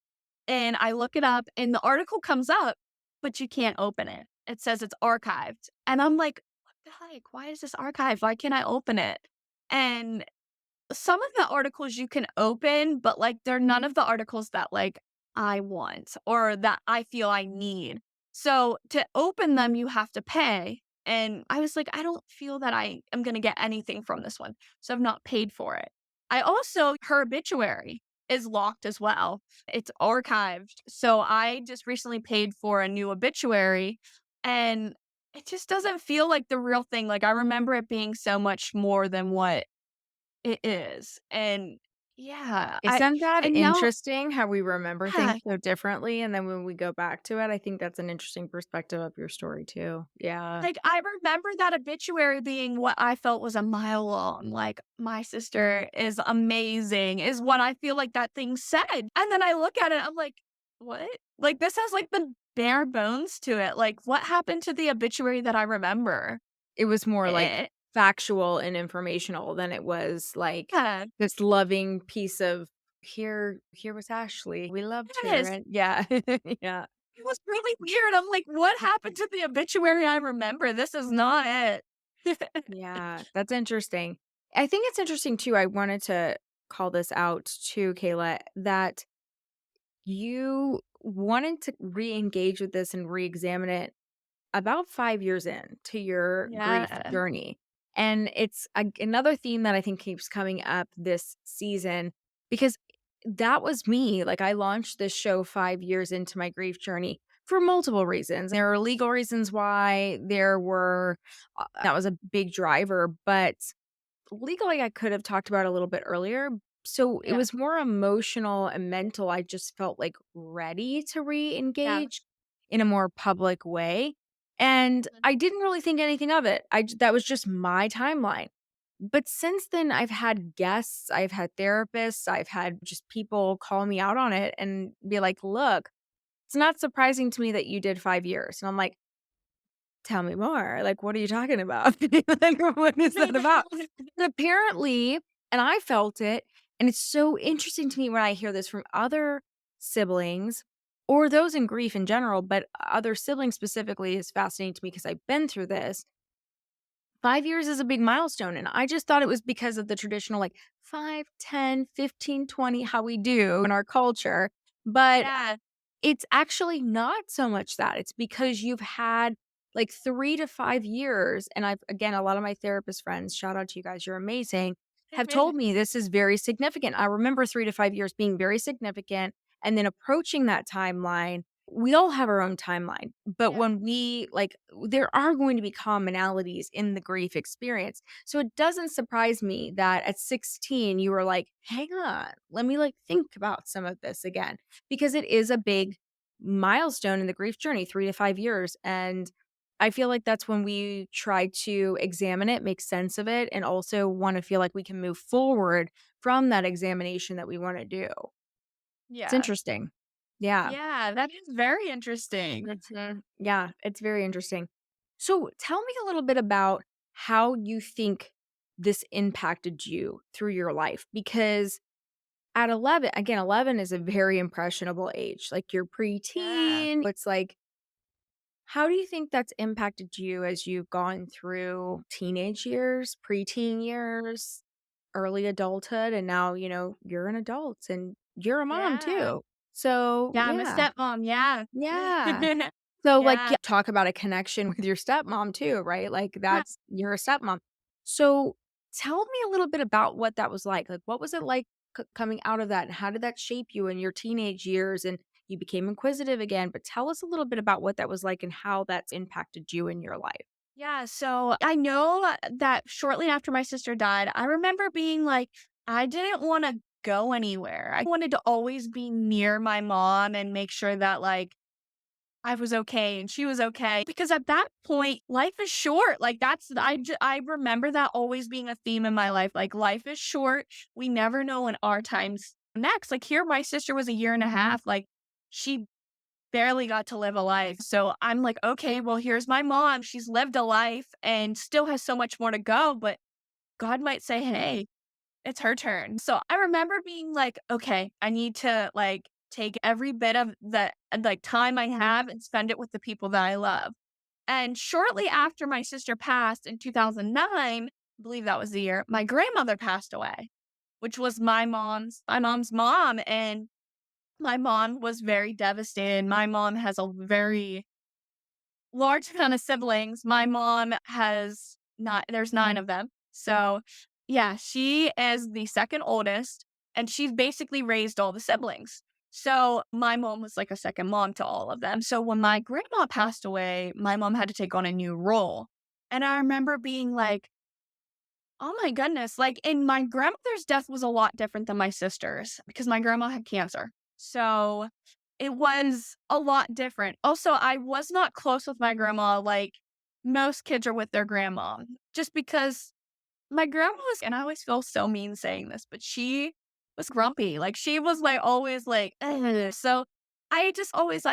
[SPEAKER 2] And I look it up and the article comes up, but you can't open it. It says it's archived. And I'm like, what the heck? Why is this archived? Why can't I open it? And some of the articles you can open, but like they're none of the articles that like I want or that I feel I need. So to open them, you have to pay. And I was like, I don't feel that I am going to get anything from this one. So I've not paid for it. Her obituary is locked as well. It's archived. So I just recently paid for a new obituary and it just doesn't feel like the real thing. Like, I remember it being so much more than what it is, and yeah,
[SPEAKER 3] Isn't that
[SPEAKER 2] and now
[SPEAKER 3] interesting how we remember things
[SPEAKER 2] yeah,
[SPEAKER 3] so differently, and then when we go back to it, I think that's an interesting perspective of your story too. Yeah.
[SPEAKER 2] like, I remember that obituary being what I felt was a mile long, like, "My sister is amazing," is what I feel like that thing said, and then I look at it, I'm like, "What?" Like, this has, like, the bare bones to it, like, what happened to the obituary that I remember?
[SPEAKER 3] It was more, like,
[SPEAKER 2] Eh
[SPEAKER 3] factual and informational than it was, like,
[SPEAKER 2] yeah,
[SPEAKER 3] this loving piece of, "Here was Ashley. We loved her,"
[SPEAKER 2] yes.
[SPEAKER 3] and yeah. Yeah.
[SPEAKER 2] It was really weird. I'm like, "What happened to the obituary I remember? This is not it."
[SPEAKER 3] Yeah, that's interesting. I think it's interesting too, I wanted to call this out too, Kayla, that you wanted to re-engage with this and re-examine it about 5 years in to your grief
[SPEAKER 2] Yeah.
[SPEAKER 3] journey. And it's another theme that I think keeps coming up this season because that was me. Like, I launched this show 5 years into my grief journey for multiple reasons. There are legal reasons why, there were that was a big driver, but legally I could have talked about it a little bit earlier. So it
[SPEAKER 2] Yeah.
[SPEAKER 3] was more emotional and mental. I just felt like ready to
[SPEAKER 2] Yeah.
[SPEAKER 3] re-engage in a more public way. And I didn't really think anything of it. That was just my timeline. But since then, I've had guests, I've had therapists, I've had just people call me out on it and be like, look, it's not surprising to me that you did 5 years. And I'm like, tell me more. Like, what are you talking about? Like, what is that about? And apparently, and I felt it. And it's so interesting to me when I hear this from other siblings or those in grief in general, but other siblings specifically is fascinating to me because I've been through this. 5 years is a big milestone. And I just thought it was because of the traditional like 5, 10, 15, 20, how we do in our culture. But
[SPEAKER 2] Yeah.
[SPEAKER 3] it's actually not so much that. It's because you've had like 3 to 5 years, and I've again, a lot of my therapist friends, shout out to you guys, you're amazing, have told me this is very significant. I remember 3 to 5 years being very significant, and then approaching that timeline. We all have our own timeline, but
[SPEAKER 2] Yeah.
[SPEAKER 3] when we like, there are going to be commonalities in the grief experience. So it doesn't surprise me that at 16, you were like, hang on, let me like think about some of this again because it is a big milestone in the grief journey, 3 to 5 years. And I feel like that's when we try to examine it, make sense of it, and also want to feel like we can move forward from that examination that we want to do. It's
[SPEAKER 2] Yeah.
[SPEAKER 3] interesting. Yeah.
[SPEAKER 2] Yeah, that is very interesting.
[SPEAKER 3] Yeah, it's very interesting. So tell me a little bit about how you think this impacted you through your life because at 11, again, 11 is a very impressionable age. Like you're
[SPEAKER 2] Yeah.
[SPEAKER 3] preteen. It's like, how do you think that's impacted you as you've gone through teenage years, preteen years, early adulthood, and now, you're an adult and you're a mom
[SPEAKER 2] Yeah.
[SPEAKER 3] too. So,
[SPEAKER 2] Yeah, I'm a
[SPEAKER 3] yeah.
[SPEAKER 2] stepmom, yeah.
[SPEAKER 3] Yeah. So, like,
[SPEAKER 2] Yeah.
[SPEAKER 3] yeah, talk about a connection with your stepmom too, right? Like,
[SPEAKER 2] Yeah.
[SPEAKER 3] you're a stepmom. So, tell me a little bit about what that was like. Like, what was it like coming out of that? And how did that shape you in your teenage years? And you became inquisitive again, but tell us a little bit about what that was like and how that's impacted you in your life.
[SPEAKER 2] Yeah, so I know that shortly after my sister died, I remember being like, I didn't wanna go anywhere. I wanted to always be near my mom and make sure that, like, I was okay and she was okay because at that point, life is short. Like I remember that always being a theme in my life. Like life is short. We never know when our time's next. Like here, my sister was a year and a half. Like she barely got to live a life. So I'm like, okay, well, here's my mom. She's lived a life and still has so much more to go. But God might say, hey, it's her turn. So I remember being like, okay, I need to like take every bit of the like time I have and spend it with the people that I love. And shortly after my sister passed in 2009, I believe that was the year, my grandmother passed away, which was my mom's mom. And my mom was very devastated. My mom has a very large amount of siblings. My mom has not there's 9 of them. So, yeah, she is the second oldest, and she's basically raised all the siblings. So, my mom was like a second mom to all of them. So, when my grandma passed away, my mom had to take on a new role. And I remember being like, "Oh my goodness." Like, and my grandmother's death was a lot different than my sister's because my grandma had cancer. So, it was a lot different. Also, I was not close with my grandma like most kids are with their grandma, just because my grandma was, and I always feel so mean saying this, but she was grumpy. Like she was like always like, "Ugh." So I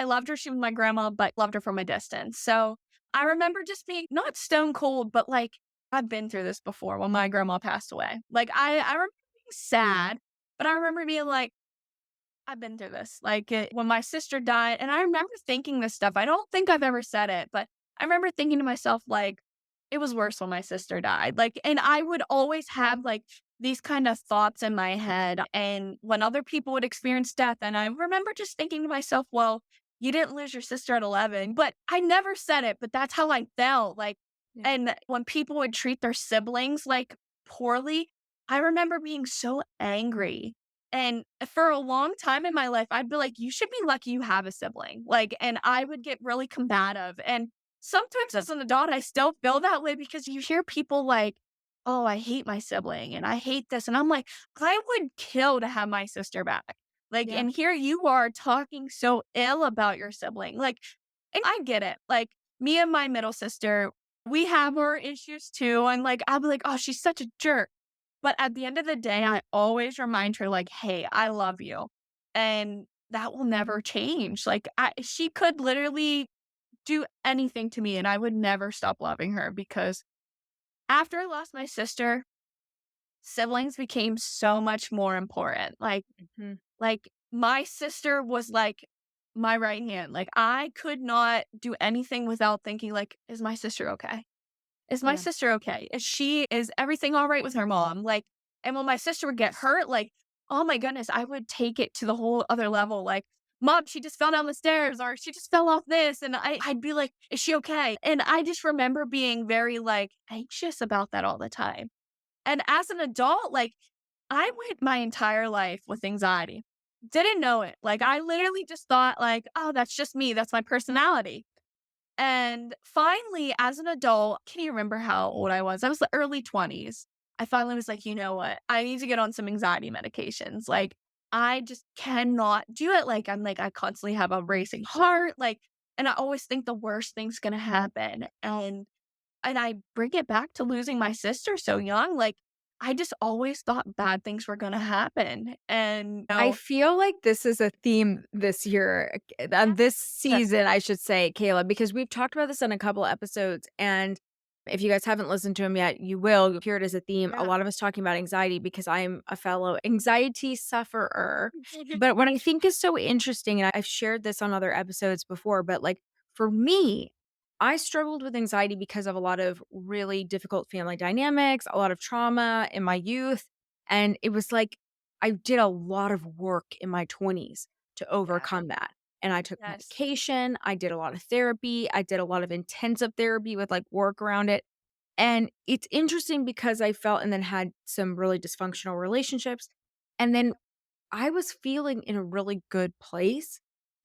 [SPEAKER 2] loved her. She was my grandma, but loved her from a distance. So I remember just being not stone cold, but like I've been through this before when my grandma passed away. Like I remember being sad, but I remember being like, I've been through this. Like, when my sister died and I remember thinking this stuff. I don't think I've ever said it, but I remember thinking to myself, like, it was worse when my sister died. Like, and I would always have, like, these kind of thoughts in my head. And when other people would experience death, and I remember just thinking to myself, well, you didn't lose your sister at 11. But I never said it, but that's how I felt. Like,
[SPEAKER 3] Yeah.
[SPEAKER 2] and when people would treat their siblings, like, poorly, I remember being so angry and for a long time in my life, I'd be like, "You should be lucky you have a sibling." Like, and I would get really combative. And sometimes as an adult, I still feel that way because you hear people like, "Oh, I hate my sibling and I hate this." And I'm like, I would kill to have my sister back. Like,
[SPEAKER 3] Yeah.
[SPEAKER 2] and here you are talking so ill about your sibling. Like, and I get it. Like, me and my middle sister, we have our issues too. And like, I'll be like, oh, she's such a jerk. But at the end of the day, I always remind her, like, hey, I love you. And that will never change. Like, she could literally do anything to me and I would never stop loving her because after I lost my sister, siblings became so much more important.
[SPEAKER 3] Mhm.
[SPEAKER 2] Like my sister was like my right hand. Like I could not do anything without thinking like, is my sister okay? Is my
[SPEAKER 3] Yeah.
[SPEAKER 2] sister okay? Is everything all right with her mom? Like, and when my sister would get hurt, like, oh my goodness, I would take it to the whole other level. Like, mom, she just fell down the stairs or she just fell off this. And I'd be like, is she okay? And I just remember being very like anxious about that all the time. And as an adult, like, I went my entire life with anxiety. Didn't know it. Like, I literally just thought, like, oh, that's just me. That's my personality. And finally, as an adult, can you remember how old I was? I was the early 20s. I finally was like, you know what? I need to get on some anxiety medications. Like, I just cannot do it. Like, I constantly have a racing heart. Like, and I always think the worst thing's going to happen. And I bring it back to losing my sister so young, like, I just always thought bad things were gonna happen, and,
[SPEAKER 3] I feel like this is a theme this year, this
[SPEAKER 2] yeah,
[SPEAKER 3] season, I should say, Kayla, because we've talked about this on a couple episodes. And if you guys haven't listened to them yet, you will. You'll hear it as a theme. A
[SPEAKER 2] yeah.
[SPEAKER 3] lot of us talking about anxiety because I'm a fellow anxiety sufferer. But what I think is so interesting, and I've shared this on other episodes before, but like for me, I struggled with anxiety because of a lot of really difficult family dynamics, a lot of trauma in my youth. And it was like, I did a lot of work in my 20s to
[SPEAKER 2] Yeah,
[SPEAKER 3] overcome that. And I took
[SPEAKER 2] yes,
[SPEAKER 3] medication, I did a lot of therapy, I did a lot of intensive therapy with like work around it. And it's interesting because I felt and then had some really dysfunctional relationships. And then I was feeling in a really good place,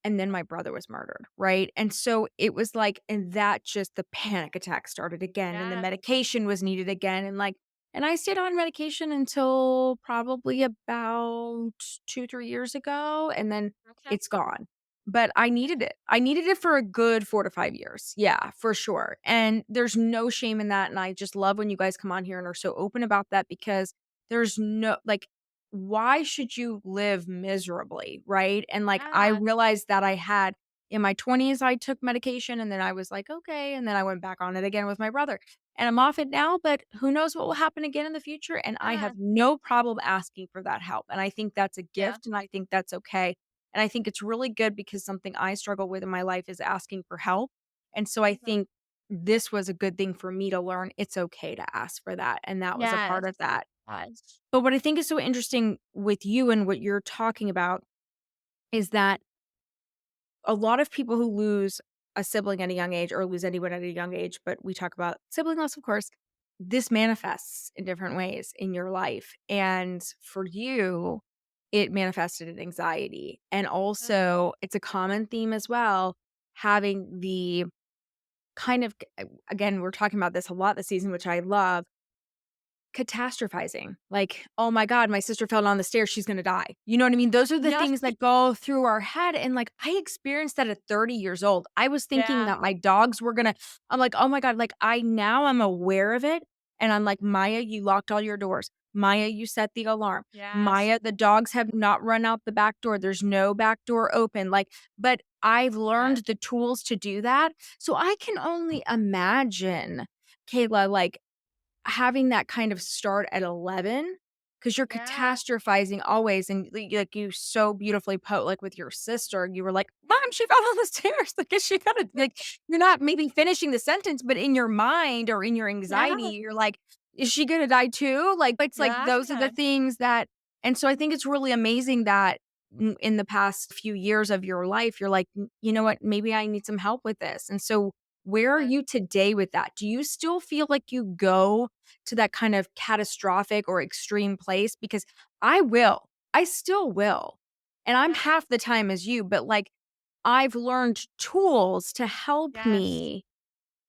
[SPEAKER 3] and then my brother was murdered, right? And so it was like and that just the panic attack started again, and the
[SPEAKER 2] yeah,
[SPEAKER 3] medication was needed again, and, like and I stayed on medication until probably about 2, 3 years ago, and then
[SPEAKER 2] okay,
[SPEAKER 3] it's gone. But I needed it. I needed it for a good 4 to 5 years. Yeah, for sure, and there's no shame in that, and I just love when you guys come on here and are so open about that because there's no like why should you live miserably, right? And, like, I
[SPEAKER 2] yeah,
[SPEAKER 3] realized that I had in my 20s, I took medication, and then I was like, "Okay," and then I went back on it again with my brother, and I'm off it now, but who knows what will happen again in the future, and I
[SPEAKER 2] yeah,
[SPEAKER 3] have no problem asking for that help, and I think that's a
[SPEAKER 2] yeah,
[SPEAKER 3] gift, and I think that's okay, and I think it's really good because something I struggle with in my life is asking for help, and so I
[SPEAKER 2] mhm,
[SPEAKER 3] think this was a good thing for me to learn it's okay to ask for that, and that was a part
[SPEAKER 2] yes,
[SPEAKER 3] of that.
[SPEAKER 2] yes,
[SPEAKER 3] But what I think is so interesting with you and what you're talking about is that a lot of people who lose a sibling at a young age or lose anyone at a young age, but we talk about sibling loss, of course, this manifests in different ways in your life. And for you, it manifested in anxiety. And
[SPEAKER 2] mhm,
[SPEAKER 3] also, it's a common theme as well, having the kind of, again, we're talking about this a lot this season, which I love catastrophizing, like, "Oh my god, my sister fell down the stairs, she's gonna die." You know what I mean? Those are the
[SPEAKER 2] yes,
[SPEAKER 3] things that go through our head, and, like, I experienced that at 30 years old. I was thinking
[SPEAKER 2] yeah,
[SPEAKER 3] that my dogs were gonna I'm like, "Oh my god," like, I'm aware of it, and I'm like, "Maya, you locked all your doors. Maya, you set the alarm.
[SPEAKER 2] yes,
[SPEAKER 3] Maya, the dogs have not run out the back door. There's no back door open." Like, but I've
[SPEAKER 2] yes,
[SPEAKER 3] learned the tools to do that, so I can only imagine, Kayla, like, having that kind of start at 11, because 'cause you're
[SPEAKER 2] yeah,
[SPEAKER 3] catastrophizing always, and, like, you so beautifully put, like, with your sister, you were like, "Mom, she fell down the stairs, like, is she gonna" like, you're not maybe finishing the sentence, but in your mind or in your anxiety,
[SPEAKER 2] yeah,
[SPEAKER 3] you're like, "Is she gonna die too?" Like, it's like
[SPEAKER 2] yeah,
[SPEAKER 3] those are the things that and so I think it's really amazing that in the past few years of your life, you're like, You know what? Maybe I need some help with this." And so, where are
[SPEAKER 2] yeah,
[SPEAKER 3] you today with that? Do you still feel like you go to that kind of catastrophic or extreme place because I will. I still will. And I'm
[SPEAKER 2] yeah,
[SPEAKER 3] half the time as you, but like I've learned tools to help
[SPEAKER 2] yes,
[SPEAKER 3] me.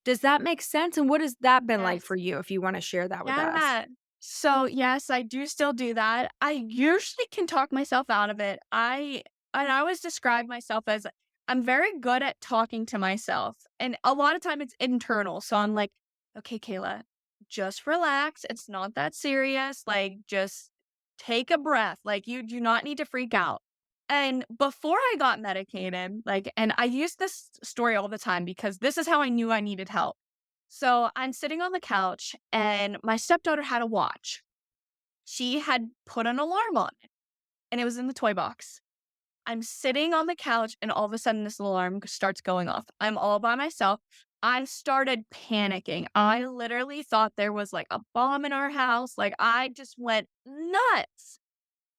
[SPEAKER 3] Does that make sense? And what has that been like for
[SPEAKER 2] yes.
[SPEAKER 3] you if you want to share that with us?
[SPEAKER 2] Yeah. So, yes, I do still do that. I usually can talk myself out of it. I always describe myself as I'm very good at talking to myself. And a lot of time it's internal. So I'm like, okay, Kayla, just relax. It's not that serious. Like, just take a breath. Like, you do not need to freak out. And before I got medicated, like, and I use this story all the time because this is how I knew I needed help. So I'm sitting on the couch and my stepdaughter had a watch. She had put an alarm on it and it was in the toy box. I'm sitting on the couch and all of a sudden this alarm starts going off. I'm all by myself. I started panicking. I literally thought there was like a bomb in our house. Like I just went nuts.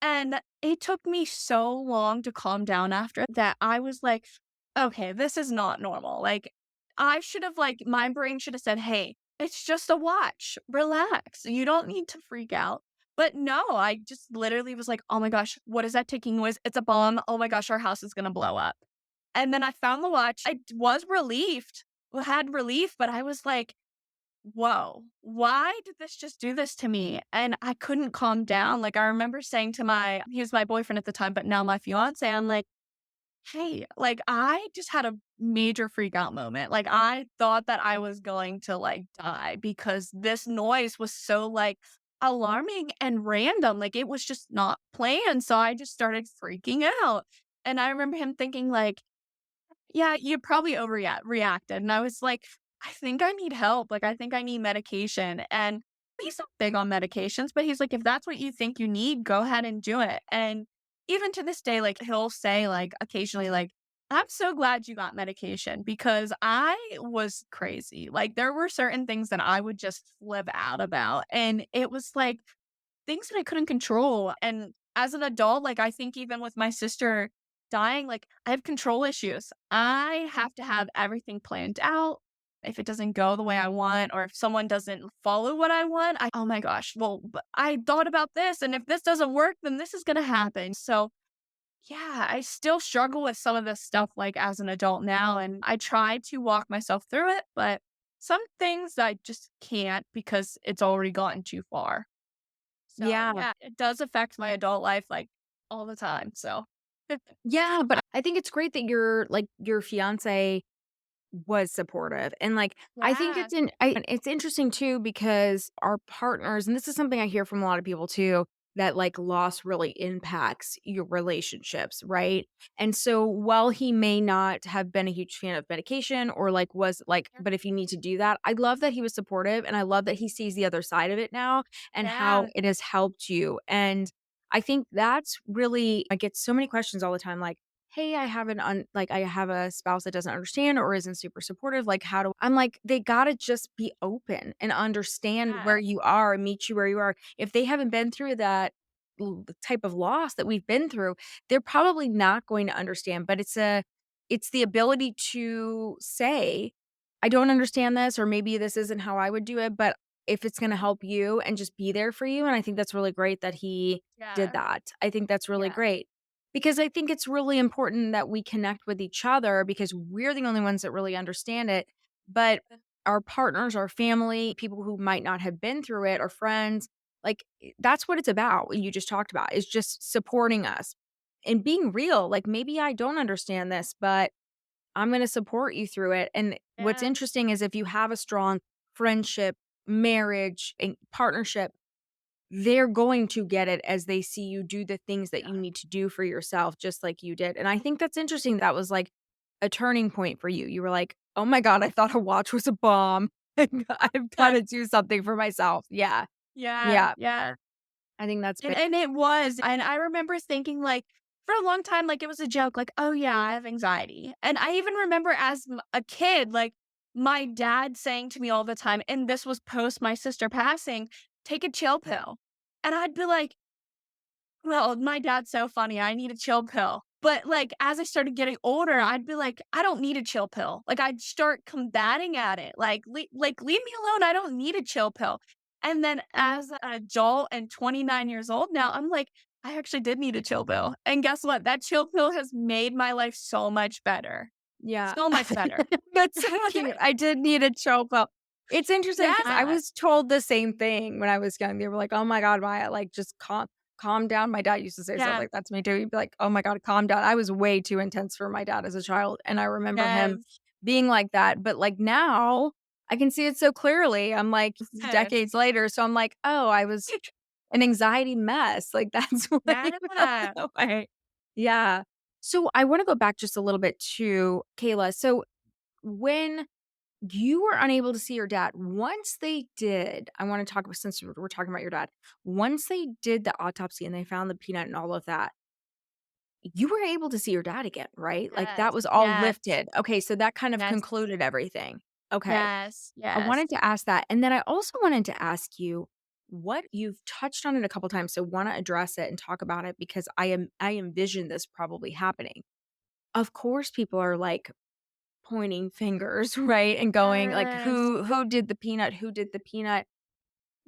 [SPEAKER 2] And it took me so long to calm down after that. I was like, okay, this is not normal. Like, I should have, like, my brain should have said, hey, it's just a watch. Relax. You don't need to freak out. But no, I just literally was like, oh my gosh, what is that ticking noise? It's a bomb. Oh my gosh, our house is going to blow up. And then I found the watch. I was relieved, had relief, but I was like, whoa, why did this just do this to me? And I couldn't calm down. Like, I remember saying to he was my boyfriend at the time, but now my fiance, I'm like, hey, like, I just had a major freak out moment. Like, I thought that I was going to like die because this noise was so like alarming and random. Like, it was just not planned. So I just started freaking out. And I remember him thinking, like, yeah, you probably reacted. And I was like, I think I need help. Like, I think I need medication. And he's not big on medications, but he's like, if that's what you think you need, go ahead and do it. And even to this day, like, he'll say, like, occasionally, like, I'm so glad you got medication because I was crazy. Like, there were certain things that I would just flip out about. And it was like, things that I couldn't control. And as an adult, like, I think even with my sister dying, like, I have control issues. I have to have everything planned out. If it doesn't go the way I want, or if someone doesn't follow what I want, oh my gosh, well, but I thought about this. And if this doesn't work, then this is going to happen. So, yeah, I still struggle with some of this stuff, like, as an adult now. And I try to walk myself through it, but some things I just can't because it's already gotten too far. So,
[SPEAKER 3] Yeah.
[SPEAKER 2] yeah, it does affect my adult life, like, all the time, so
[SPEAKER 3] Yeah, but I think it's great that your fiance was supportive. And like I think
[SPEAKER 2] Yeah,
[SPEAKER 3] it's interesting too because our partners, and this is something I hear from a lot of people too, that like loss really impacts your relationships, right? And so while he may not have been a huge fan of medication or like was like, but if you need to do that, I love that he was supportive and I love that he sees the other side of it now and how
[SPEAKER 2] yeah,
[SPEAKER 3] it has helped you. And I think that's really I get so many questions all the time like, "Hey, I have a spouse that doesn't understand or isn't super supportive, like, how do" I'm like, "They gotta just be open and understand where
[SPEAKER 2] yeah,
[SPEAKER 3] you are and meet you where you are." If they haven't been through that type of loss that we've been through, they're probably not going to understand, but it's the ability to say, "I don't understand this," or "Maybe this isn't how I would do it, but if it's gonna help you," and just be there for you, and I think that's really great that he did
[SPEAKER 2] yeah,
[SPEAKER 3] that. I think that's really
[SPEAKER 2] yeah,
[SPEAKER 3] great. Because I think it's really important that we connect with each other because we're the only ones that really understand it. But our partners, our family, people who might not have been through it, or friends, like that's what it's about. What you just talked about is just supporting us and being real. Like maybe I don't understand this, but I'm going to support you through it. And what's
[SPEAKER 2] yeah,
[SPEAKER 3] interesting is if you have a strong friendship, marriage, and partnership, they're going to get it as they see you do the things that you
[SPEAKER 2] yeah,
[SPEAKER 3] need to do for yourself just like you did, and I think that's interesting that was, like, a turning point for you. You were like, "Oh my god, I thought a watch was a bomb. I've gotta do something for myself." Yeah.
[SPEAKER 2] yeah,
[SPEAKER 3] Yeah.
[SPEAKER 2] yeah.
[SPEAKER 3] I think that's big.
[SPEAKER 2] And it was, and I remember thinking, like, for a long time, like, it was a joke, like, "Oh, yeah, I have anxiety." And I even remember as a kid, like, my dad saying to me all the time, and this was post my sister passing, "Take a chill pill." And I'd be like, well, my dad's so funny, I need a chill pill. But, like, as I started getting older, I'd be like, "I don't need a chill pill." Like, I'd start combating at it, like, "Leave me alone, I don't need a chill pill." And then as an adult and 29 years old now, I'm like, "I actually did need a chill pill." And guess what? That chill pill has made my life so much better.
[SPEAKER 3] Yeah.
[SPEAKER 2] So much better.
[SPEAKER 3] That's so cute. I did need a chopo. It's interesting because I
[SPEAKER 2] Yeah.
[SPEAKER 3] was told the same thing when I was young. They were like, "Oh my god, Maya, like, just calm." calm down. My dad used to say stuff
[SPEAKER 2] Yeah.
[SPEAKER 3] like that to me too. He'd be like, oh my God, calm down. I was way too intense for my dad as a child. And I remember him
[SPEAKER 2] Yes.
[SPEAKER 3] being like that. But like now I can see it so clearly. I'm like, this is
[SPEAKER 2] Yes.
[SPEAKER 3] decades later. So I'm like, oh, I was an anxiety mess. Like that's why you felt
[SPEAKER 2] Yeah.
[SPEAKER 3] that way. Yeah. So I want to go back just a little bit to Kayla. So when you were unable to see your dad, once they did, I want to talk about, since we're talking about your dad, once they did the autopsy and they found the peanut and all of that, you were able to see your dad again, right? Like that
[SPEAKER 2] Yes.
[SPEAKER 3] was all
[SPEAKER 2] Yes.
[SPEAKER 3] lifted. Okay, so that kind of
[SPEAKER 2] Yes.
[SPEAKER 3] concluded everything. Okay.
[SPEAKER 2] Yes.
[SPEAKER 3] I
[SPEAKER 2] Yes.
[SPEAKER 3] wanted to ask that. And then I also wanted to ask you what you've touched on it a couple times. So want to address it and talk about it because I envision this probably happening. Of course, people are like pointing fingers, right? And going like,
[SPEAKER 2] Yes.
[SPEAKER 3] who did the peanut? Who did the peanut?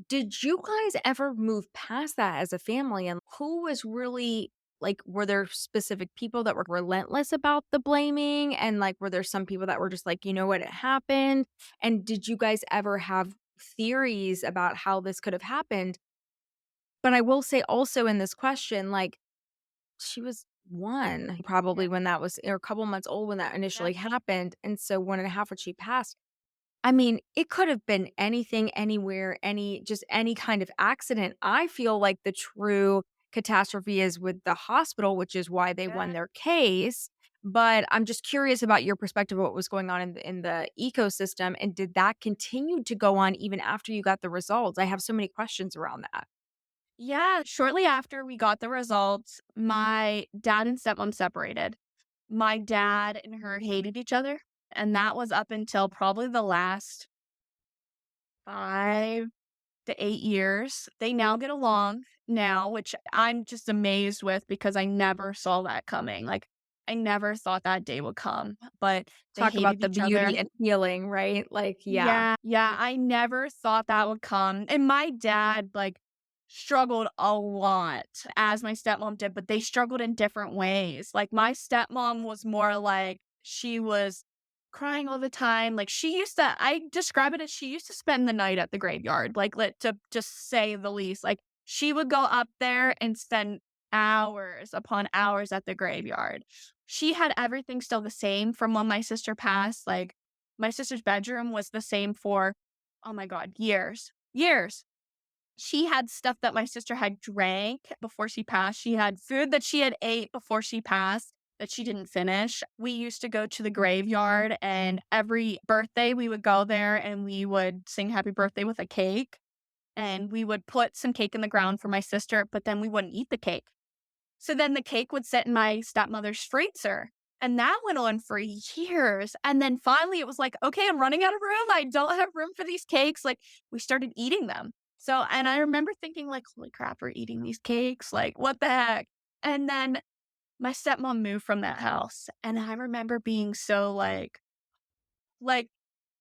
[SPEAKER 3] Did you guys ever move past that as a family? And who was really like, were there specific people that were relentless about the blaming? And like, were there some people that were just like, you know what, it happened? And did you guys ever have theories about how this could have happened? But I will say also in this question, like, she was one
[SPEAKER 2] Yeah.
[SPEAKER 3] probably when that was, or a couple months old when that
[SPEAKER 2] Yeah.
[SPEAKER 3] initially happened. And so 1.5 when she passed. I mean, it could have been anything, anywhere, just any kind of accident. I feel like the true catastrophe is with the hospital, which is why they won
[SPEAKER 2] Yeah.
[SPEAKER 3] their case. But I'm just curious about your perspective of what was going on in the ecosystem. And did that continue to go on even after you got the results? I have so many questions around that.
[SPEAKER 2] Yeah. Shortly after we got the results, my dad and stepmom separated. My dad and her hated each other. And that was up until probably the last 5 to 8 years. They now get along now, which I'm just amazed with because I never saw that coming. Like, I never thought that day would come, but they
[SPEAKER 3] Talk about
[SPEAKER 2] hated
[SPEAKER 3] the
[SPEAKER 2] each other.
[SPEAKER 3] beauty and healing, right? Like, yeah.
[SPEAKER 2] Yeah, yeah, I never thought that would come, and my dad, like, struggled a lot, as my stepmom did, but they struggled in different ways. Like, my stepmom was more like she was crying all the time, like, I describe it as she used to spend the night at the graveyard, like, let to just say the least. Like, she would go up there and spend hours upon hours at the graveyard. She had everything still the same from when my sister passed, like, my sister's bedroom was the same for, oh my god, years. Years. She had stuff that my sister had drank before she passed. She had food that she had ate before she passed that she didn't finish. We used to go to the graveyard, and every birthday we would go there and we would sing happy birthday with a cake. And we would put some cake in the ground for my sister, but then we wouldn't eat the cake. So then the cake would sit in my stepmother's freezer. And that went on for years. And then finally it was like, okay, I'm running out of room. I don't have room for these cakes. Like, we started eating them. So, and I remember thinking, like, holy crap, we're eating these cakes. Like, what the heck? And then my stepmom moved from that house. And I remember being so like,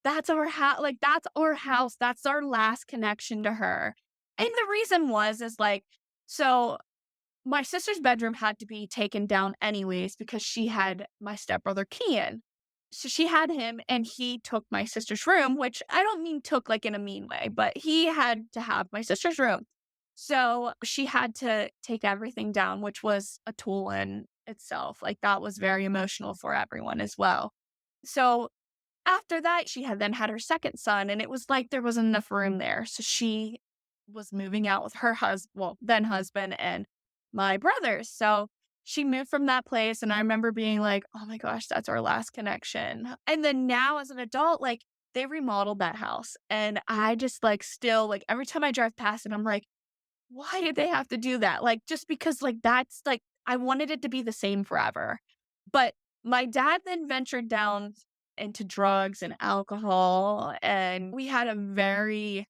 [SPEAKER 2] that's our house. Like, that's our house. That's our last connection to her. And the reason is like, so my sister's bedroom had to be taken down anyways because she had my stepbrother Kian. So she had him and he took my sister's room, which I don't mean took like in a mean way, but he had to have my sister's room. So she had to take everything down, which was a tool in itself. Like, that was very emotional for everyone as well. So after that, she had then had her second son, and it was like there wasn't enough room there. So she was moving out with her then husband and my brothers. So she moved from that place, and I remember being like, "Oh my gosh, that's our last connection." And then now as an adult, like, they remodeled that house, and I just, like, still, like, every time I drive past it, I'm like, "Why did they have to do that?" Like, just because, like, that's, like, I wanted it to be the same forever. But my dad then ventured down into drugs and alcohol, and we had a very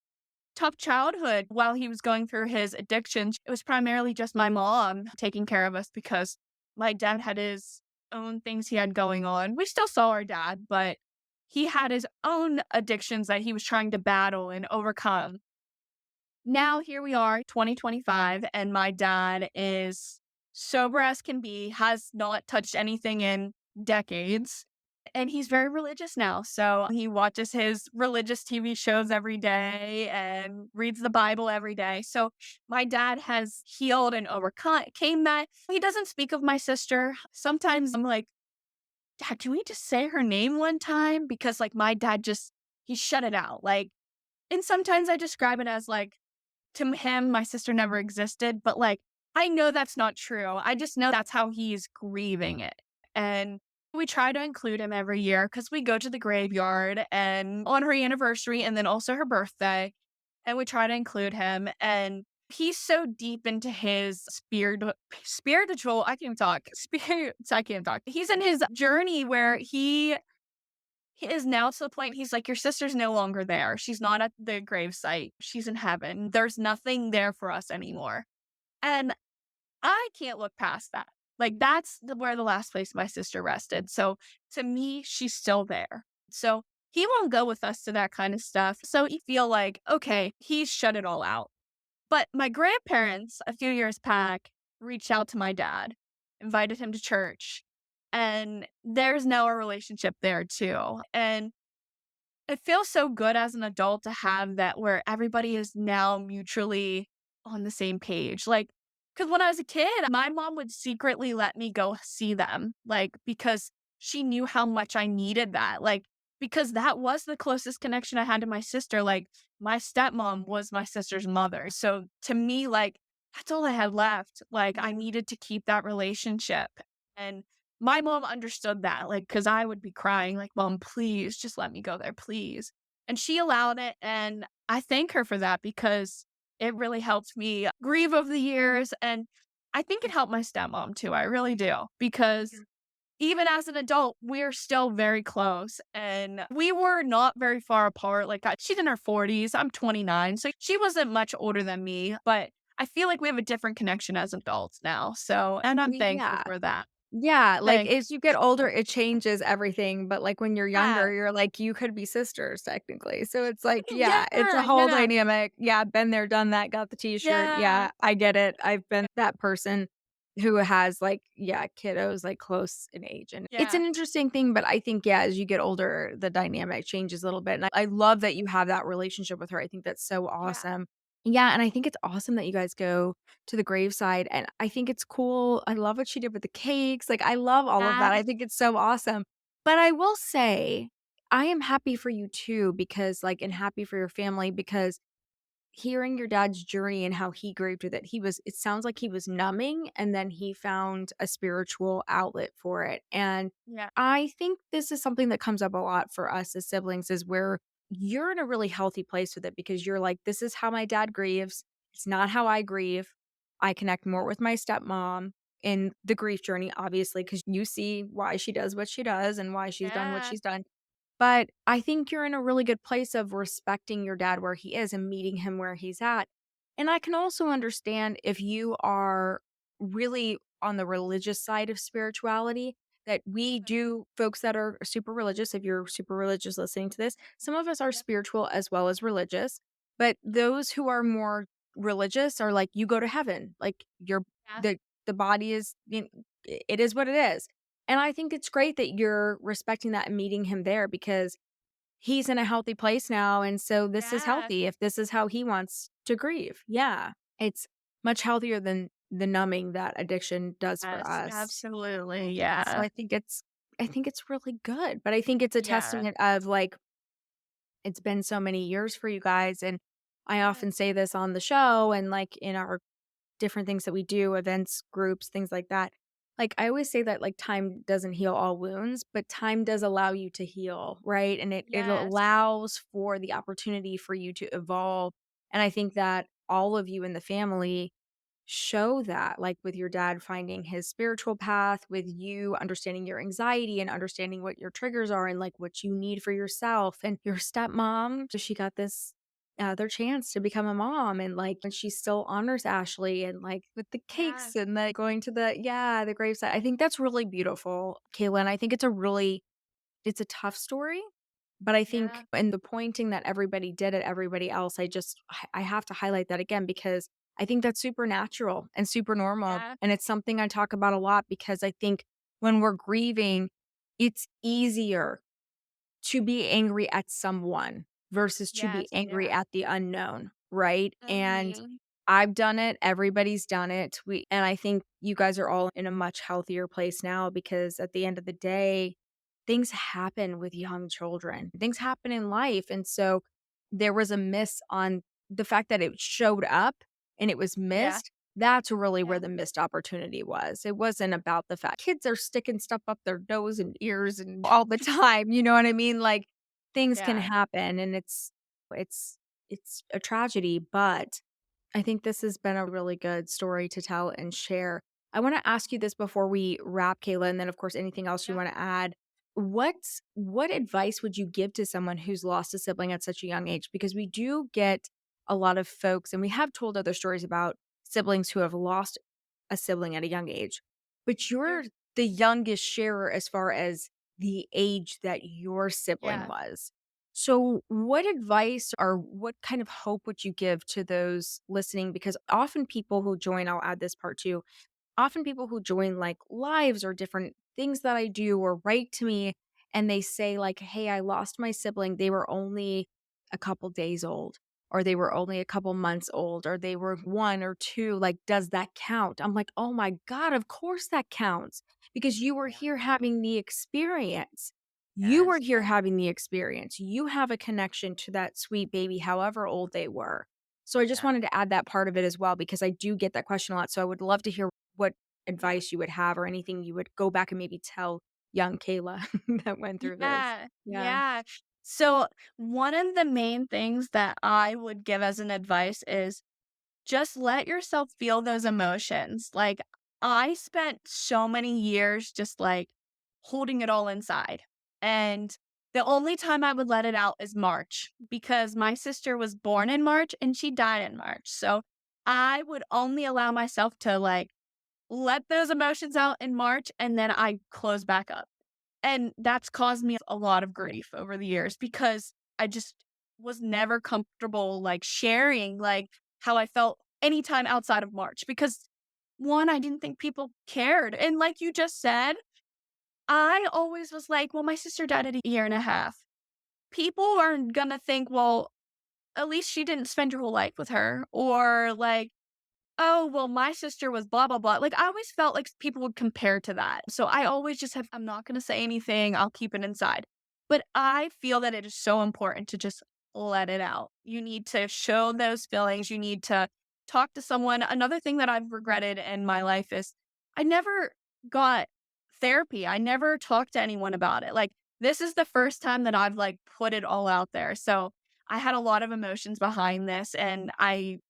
[SPEAKER 2] tough childhood while he was going through his addictions. It was primarily just my mom taking care of us because my dad had his own things he had going on. We still saw our dad, but he had his own addictions that he was trying to battle and overcome. Now here we are, 2025, and my dad is sober as can be, has not touched anything in decades. And he's very religious now. So he watches his religious TV shows every day and reads the Bible every day. So my dad has healed and overcame that. He doesn't speak of my sister. Sometimes I'm like, Dad, can we just say her name one time? Because like my dad just, he shut it out. Like, and sometimes I describe it as like, to him, my sister never existed. But like, I know that's not true. I just know that's how he's grieving it. And we try to include him every year because we go to the graveyard and on her anniversary and then also her birthday. And we try to include him. And he's so deep into his spiritual, I can't even talk. I can't talk. He's in his journey where he is now to the point he's like, your sister's no longer there. She's not at the gravesite. She's in heaven. There's nothing there for us anymore. And I can't look past that. Like, that's where the last place my sister rested. So to me, she's still there. So he won't go with us to that kind of stuff. So you feel like, okay, he's shut it all out. But my grandparents, a few years back, reached out to my dad, invited him to church. And there's now a relationship there too. And it feels so good as an adult to have that where everybody is now mutually on the same page. Like, because when I was a kid, my mom would secretly let me go see them, like, because she knew how much I needed that. Like, because that was the closest connection I had to my sister. Like, my stepmom was my sister's mother. So to me, like, that's all I had left. Like, I needed to keep that relationship. And my mom understood that, like, because I would be crying, like, "Mom, please, just let me go there, please." And she allowed it, and I thank her for that because it really helped me grieve over the years, and I think it helped my stepmom too, I really do, because even as an adult, we're still very close, and we were not very far apart, like, she's in her 40s, I'm 29, so she wasn't much older than me, but I feel like we have a different connection as adults now, so and I'm thankful
[SPEAKER 3] Yeah.
[SPEAKER 2] for that.
[SPEAKER 3] Yeah, like,
[SPEAKER 2] Thank
[SPEAKER 3] as you get older, it changes everything, but, like, when you're
[SPEAKER 2] Yeah.
[SPEAKER 3] younger, you're like, you could be sisters technically, so it's like,
[SPEAKER 2] Yeah,
[SPEAKER 3] yeah, it's a whole
[SPEAKER 2] yeah,
[SPEAKER 3] dynamic. Yeah, been there, done that, got the T-shirt.
[SPEAKER 2] yeah,
[SPEAKER 3] Yeah, I get it. I've been that person who has, like, yeah, kiddos, like, close in age, and it's
[SPEAKER 2] yeah,
[SPEAKER 3] an interesting thing, but I think, yeah, as you get older, the dynamic changes a little bit, and I love that you have that relationship with her. I think that's so
[SPEAKER 2] yeah,
[SPEAKER 3] awesome. Yeah, and I think it's awesome that you guys go to the graveside, and I think it's cool. I love what she did with the cakes, like, I love all of that.
[SPEAKER 2] yeah,
[SPEAKER 3] I think it's so awesome. But I will say, I am happy for you too because, like, and happy for your family because hearing your dad's journey and how he grieved with it sounds like he was numbing and then he found a spiritual outlet for it. And
[SPEAKER 2] yeah,
[SPEAKER 3] I think this is something that comes up a lot for us as siblings is where you're in a really healthy place with it because you're like, this is how my dad grieves. It's not how I grieve. I connect more with my stepmom in the grief journey, obviously, because you see why she does what she does and why she's done what
[SPEAKER 2] yeah,
[SPEAKER 3] she's done. But I think you're in a really good place of respecting your dad where he is and meeting him where he's at. And I can also understand if you are really on the religious side of spirituality, that we do folks that are super religious, if you're super religious listening to this, some of us are
[SPEAKER 2] yeah,
[SPEAKER 3] spiritual as well as religious. But those who are more religious are like, you go to heaven. Like you're
[SPEAKER 2] yeah,
[SPEAKER 3] the body is, it is what it is. And I think it's great that you're respecting that and meeting him there because he's in a healthy place now. And so this is
[SPEAKER 2] yeah,
[SPEAKER 3] healthy if this is how he wants to grieve. Yeah. It's much healthier than the numbing that addiction does for
[SPEAKER 2] yes,
[SPEAKER 3] us.
[SPEAKER 2] absolutely,
[SPEAKER 3] So
[SPEAKER 2] yeah,
[SPEAKER 3] I think it's really good. But I think it's a
[SPEAKER 2] yeah,
[SPEAKER 3] testament of like it's been so many years for you guys. And I
[SPEAKER 2] yeah,
[SPEAKER 3] often say this on the show and like in our different things that we do, events, groups, things like that. Like I always say that like time doesn't heal all wounds, but time does allow you to heal, right? And it
[SPEAKER 2] yes,
[SPEAKER 3] allows for the opportunity for you to evolve. And I think that all of you in the family show that, like with your dad finding his spiritual path, with you understanding your anxiety and understanding what your triggers are and like what you need for yourself. And your stepmom, so she got this other chance to become a mom and like and she still honors Ashley and like with the
[SPEAKER 2] yeah,
[SPEAKER 3] cakes and the going to the graveside. I think that's really beautiful, Kayla. And I think it's a tough story, but I think
[SPEAKER 2] yeah,
[SPEAKER 3] in the pointing that everybody did at everybody else, I have to highlight that again because I think that's super natural and super normal.
[SPEAKER 2] yeah,
[SPEAKER 3] And it's something I talk about a lot because I think when we're grieving, it's easier to be angry at someone versus to be
[SPEAKER 2] Yes,
[SPEAKER 3] angry
[SPEAKER 2] yeah.
[SPEAKER 3] at the unknown, right? And
[SPEAKER 2] Mhm.
[SPEAKER 3] I've done it, everybody's done it. And I think you guys are all in a much healthier place now because at the end of the day, things happen with young children. Things happen in life. And so there was a miss on the fact that it showed up and it was
[SPEAKER 2] Yeah,
[SPEAKER 3] missed. That's really where
[SPEAKER 2] yeah,
[SPEAKER 3] the missed opportunity was. It wasn't about the fact kids are sticking stuff up their nose and ears and all the time. You know what I mean? Like things can
[SPEAKER 2] yeah,
[SPEAKER 3] happen and it's it's a tragedy, but I think this has been a really good story to tell and share. I want to ask you this before we wrap, Kayla, and then of course anything else you
[SPEAKER 2] yeah,
[SPEAKER 3] want to add. What advice would you give to someone who's lost a sibling at such a young age? Because we do get a lot of folks, and we have told other stories about siblings who have lost a sibling at a young age. But
[SPEAKER 2] yeah,
[SPEAKER 3] you're the youngest sharer as far as the age that your sibling
[SPEAKER 2] yeah,
[SPEAKER 3] was. So, what advice or what kind of hope would you give to those listening? Because often people who join, I'll add this part too, often people who join like lives or different things that I do or write to me and they say, like, hey, I lost my sibling. They were only a couple days old, or they were only a couple months old, or they were 1 or 2. Like, does that count? I'm like, oh my God, of course that counts because you were
[SPEAKER 2] yeah.
[SPEAKER 3] here having the experience. You were
[SPEAKER 2] Yes,
[SPEAKER 3] here
[SPEAKER 2] yeah,
[SPEAKER 3] having the experience. You have a connection to that sweet baby, however old they were. So I just
[SPEAKER 2] yeah,
[SPEAKER 3] wanted to add that part of it as well because I do get that question a lot. So I would love to hear what
[SPEAKER 2] yeah.
[SPEAKER 3] advice you would have or anything you would go back and maybe tell young Kayla that went through this.
[SPEAKER 2] Yeah,
[SPEAKER 3] Yeah.
[SPEAKER 2] yeah. So, one of the main things that I would give as an advice is just let yourself feel those emotions. Like, I spent so many years just like holding it all inside. And the only time I would let it out is March because my sister was born in March and she died in March. So, I would only allow myself to like let those emotions out in March and then I close back up. And that's caused me a lot of grief over the years because I just was never comfortable like sharing like how I felt anytime outside of March because one, I didn't think people cared. And like you just said, I always was like, well, my sister died at a year and a half. People aren't gonna think, well, at least she didn't spend your whole life with her. Or like, oh, well, my sister was blah, blah, blah. Like, I always felt like people would compare to that. So I always just have, I'm not going to say anything. I'll keep it inside. But I feel that it is so important to just let it out. You need to show those feelings. You need to talk to someone. Another thing that I've regretted in my life is I never got therapy. I never talked to anyone about it. Like, this is the first time that I've like put it all out there. So I had a lot of emotions behind this. And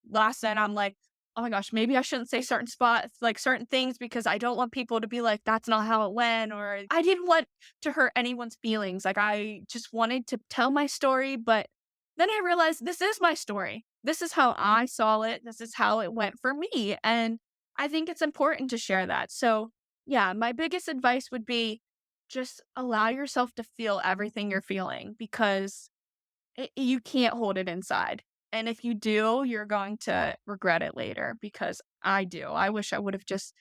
[SPEAKER 2] last night, I'm like, oh my gosh, maybe I shouldn't say certain spots, like certain things, because I don't want people to be like, that's not how it went. Or I didn't want to hurt anyone's feelings. Like I just wanted to tell my story. But then I realized this is my story. This is how I saw it. This is how it went for me. And I think it's important to share that. So, yeah, my biggest advice would be just allow yourself to feel everything you're feeling because you can't hold it inside. And if you do, you're going to regret it later because I do. I wish I would have just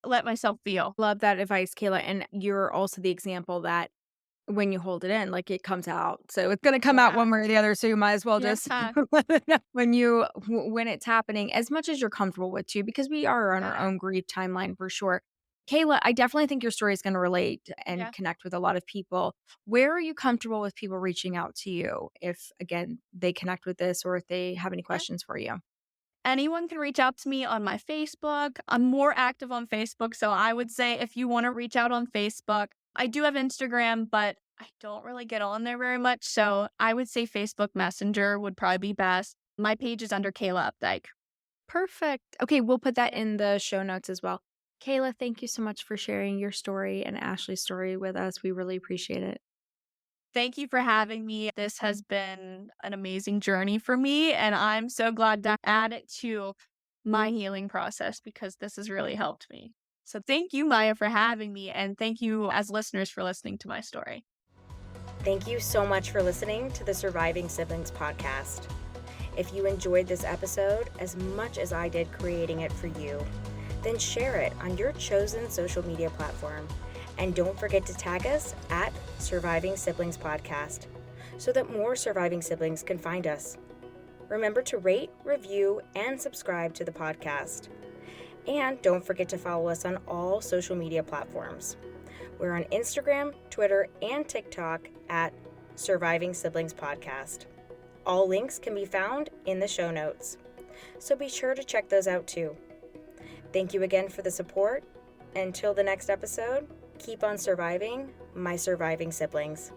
[SPEAKER 2] let myself feel.
[SPEAKER 3] Love that advice, Kayla. And you're also the example that when you hold it in, like it comes out. So it's gonna come out
[SPEAKER 2] Yeah.
[SPEAKER 3] one way or the other. So you might as well
[SPEAKER 2] Yes,
[SPEAKER 3] just
[SPEAKER 2] huh?
[SPEAKER 3] let it know when it's happening, as much as you're comfortable with too, because we are on our
[SPEAKER 2] Yeah.
[SPEAKER 3] own grief timeline for sure. Kayla, I definitely think your story is going to relate and
[SPEAKER 2] Yeah.
[SPEAKER 3] connect with a lot of people. Where are you comfortable with people reaching out to you if, again, they connect with this or if they have any
[SPEAKER 2] Yeah.
[SPEAKER 3] questions for you?
[SPEAKER 2] Anyone can reach out to me on my Facebook. I'm more active on Facebook. So I would say if you want to reach out on Facebook, I do have Instagram, but I don't really get on there very much. So I would say Facebook Messenger would probably be best. My page is under Kayla Updike.
[SPEAKER 3] Perfect. Okay, we'll put that in the show notes as well. Kayla, thank you so much for sharing your story and Ashley's story with us. We really appreciate it.
[SPEAKER 2] Thank you for having me. This has been an amazing journey for me, and I'm so glad to add it to my healing process because this has really helped me. So, thank you, Maya, for having me, and thank you, as listeners, for listening to my story.
[SPEAKER 1] Thank you so much for listening to the Surviving Siblings podcast. If you enjoyed this episode as much as I did creating it for you, then share it on your chosen social media platform And don't forget to tag us at Surviving Siblings Podcast so that more surviving siblings can find us. Remember to rate, review, and subscribe to the podcast. And don't forget to follow us on all social media platforms. We're on Instagram, Twitter, and TikTok at Surviving Siblings Podcast. All links can be found in the show notes, so be sure to check those out too. Thank you again for the support. Until the next episode, keep on surviving, my surviving siblings.